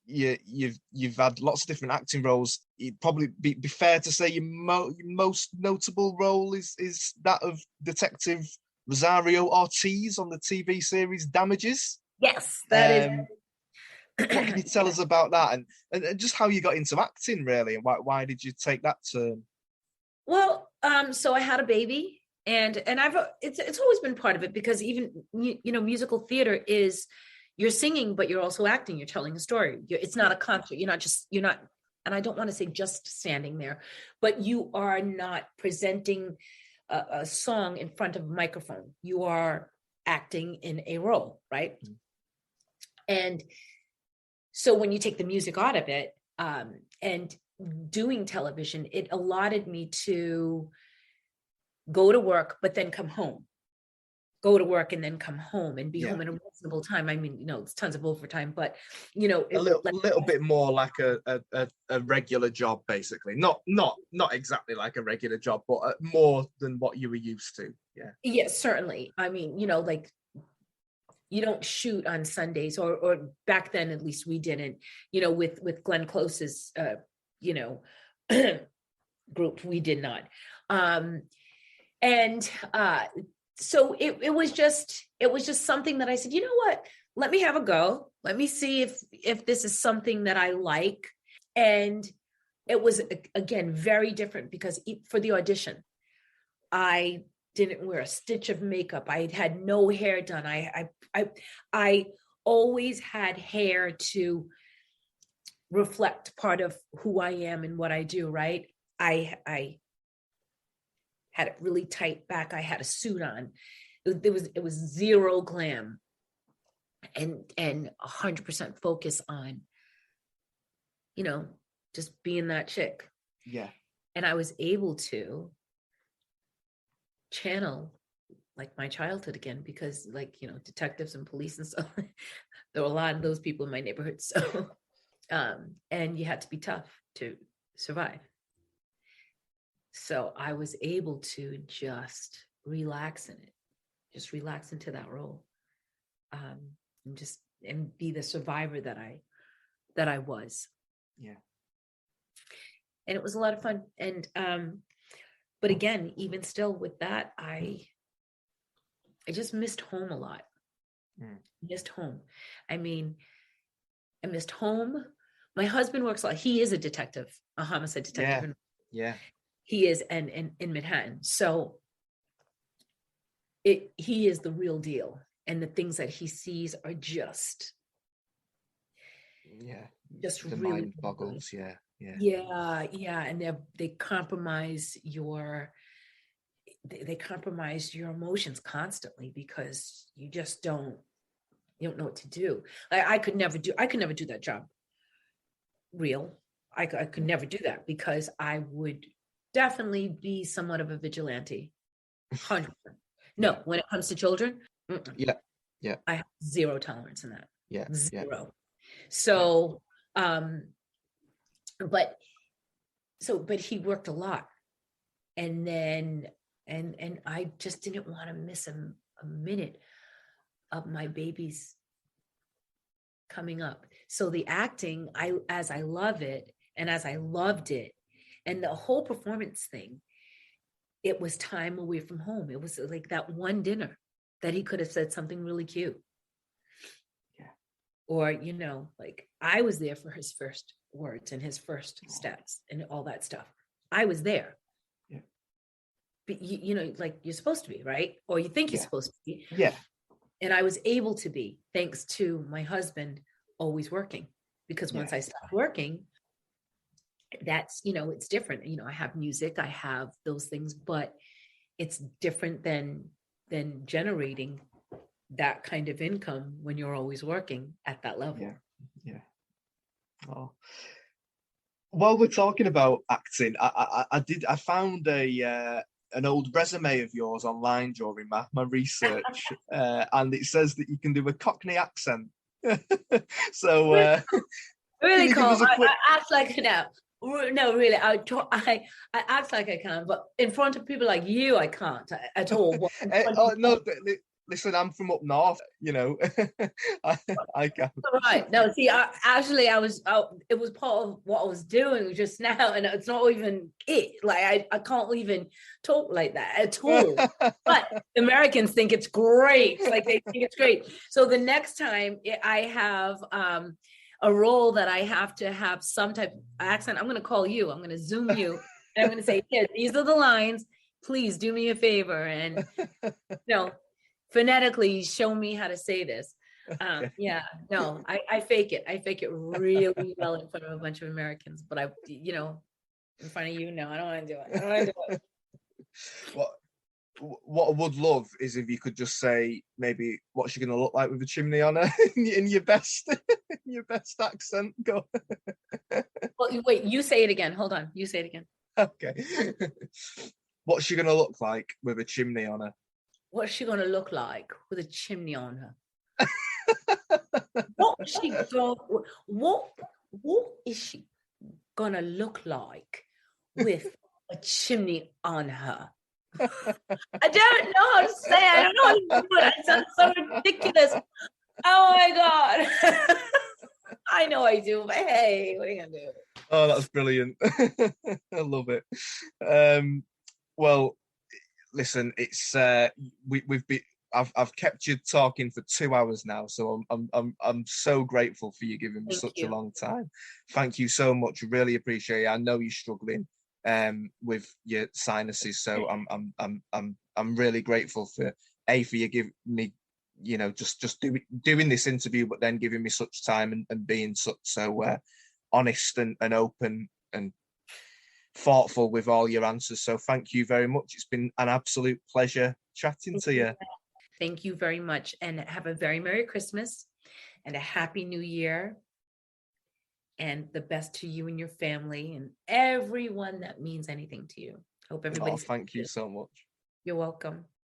C: You've had lots of different acting roles. It'd probably be fair to say your most notable role is that of Detective Rosario Ortiz on the TV series Damages.
B: Yes, that is.
C: What can you tell us about that, and just how you got into acting, really, and why did you take that turn?
B: Well, so I had a baby, and it's always been part of it, because even musical theater is, you're singing, but you're also acting. You're telling a story. It's not a concert. You're not, and I don't want to say just standing there, but you are not presenting a song in front of a microphone. You are acting in a role, right? Mm-hmm. And so when you take the music out of it, and doing television, it allotted me to go to work, but then come home. go to work and then come home and be
C: Yeah.
B: home in a reasonable time. I mean, it's tons of overtime, but
C: A little bit more like a regular job, basically. Not exactly like a regular job, but more than what you were used to. Yeah.
B: Yes, certainly. I mean, like you don't shoot on Sundays, or back then at least we didn't. With Glenn Close's group, we did not. So it was just something that I said, you know what, let me have a go. Let me see if this is something that I like. And it was, again, very different because for the audition, I didn't wear a stitch of makeup. I had no hair done. I always had hair to reflect part of who I am and what I do, right? I had it really tight back. I had a suit on. It was zero glam and 100% focus on, just being that chick.
C: Yeah.
B: And I was able to channel like my childhood again, because detectives and police and stuff, there were a lot of those people in my neighborhood. So, and you had to be tough to survive. So I was able to just relax in it, just relax into that role, and be the survivor that I was.
C: Yeah.
B: And it was a lot of fun. And but again, even still with that, I just missed home a lot. Missed home. I mean, I missed home. My husband works a lot. He is a detective, a homicide detective.
C: Yeah.
B: He is in Manhattan. So he is the real deal. And the things that he sees are just
C: the
B: really
C: mind boggles. Yeah.
B: And they compromise your emotions constantly, because you just don't know what to do. I could never do that job real. I could never do that, because I would definitely be somewhat of a vigilante. 100%. No, when it comes to children,
C: yeah,
B: I have zero tolerance in that. Zero.
C: Yeah.
B: So, but he worked a lot, and then and I just didn't want to miss a minute of my babies coming up. So the acting, as I love it, and as I loved it, and the whole performance thing, it was time away from home. It was like that one dinner that he could have said something really cute.
C: Yeah.
B: Or, like I was there for his first words and his first steps and all that stuff. I was there.
C: Yeah.
B: But like you're supposed to be, right? Or you think you're supposed to be.
C: Yeah.
B: And I was able to be, thanks to my husband always working. Because once I stopped working, that's, it's different. I have music, I have those things, but it's different than generating that kind of income when you're always working at that level.
C: Yeah. Oh. While we're talking about acting, I found an old resume of yours online during my research, and it says that you can do a Cockney accent. So
B: really cool. I act like no, really. I act like I can, but in front of people like you, I can't at all.
C: No, listen, I'm from up north. I can.
B: Right. No, see, it was part of what I was doing just now, and it's not even it. Like I can't even talk like that at all. But Americans think it's great. Like they think it's great. So the next time I have a role that I have to have some type of accent, I'm going to call you. I'm going to Zoom you, and I'm going to say, "Here, these are the lines. Please do me a favor and phonetically show me how to say this." I fake it. I fake it really well in front of a bunch of Americans, but in front of you, no, I don't want to do it.
C: What I would love is if you could just say maybe what's she going to look like with a chimney on her in your best accent. Go.
B: Well, wait, you say it again. Hold on. You say it again.
C: Okay. What's she going to look like with a chimney on her?
B: what's she gonna look like with a chimney on her? What is she gonna look like with a chimney on her? I don't know how to say it. I don't know how to do it. It sounds so ridiculous. Oh my God. I know I do, but hey, what are you gonna do?
C: Oh, that's brilliant. I love it. Well, listen, it's we've been I've kept you talking for 2 hours now, so I'm so grateful for you giving me such a long time. Thank you so much. Really appreciate it. I know you're struggling with your sinuses, so I'm really grateful for you giving me, you know, just doing this interview, but then giving me such time and being so honest and open and thoughtful with all your answers. So thank you very much. It's been an absolute pleasure chatting to you.
B: Thank you very much, and have a very Merry Christmas and a Happy New Year, and the best to you and your family and everyone that means anything to you. Hope everybody.
C: Thank you so much.
B: You're welcome.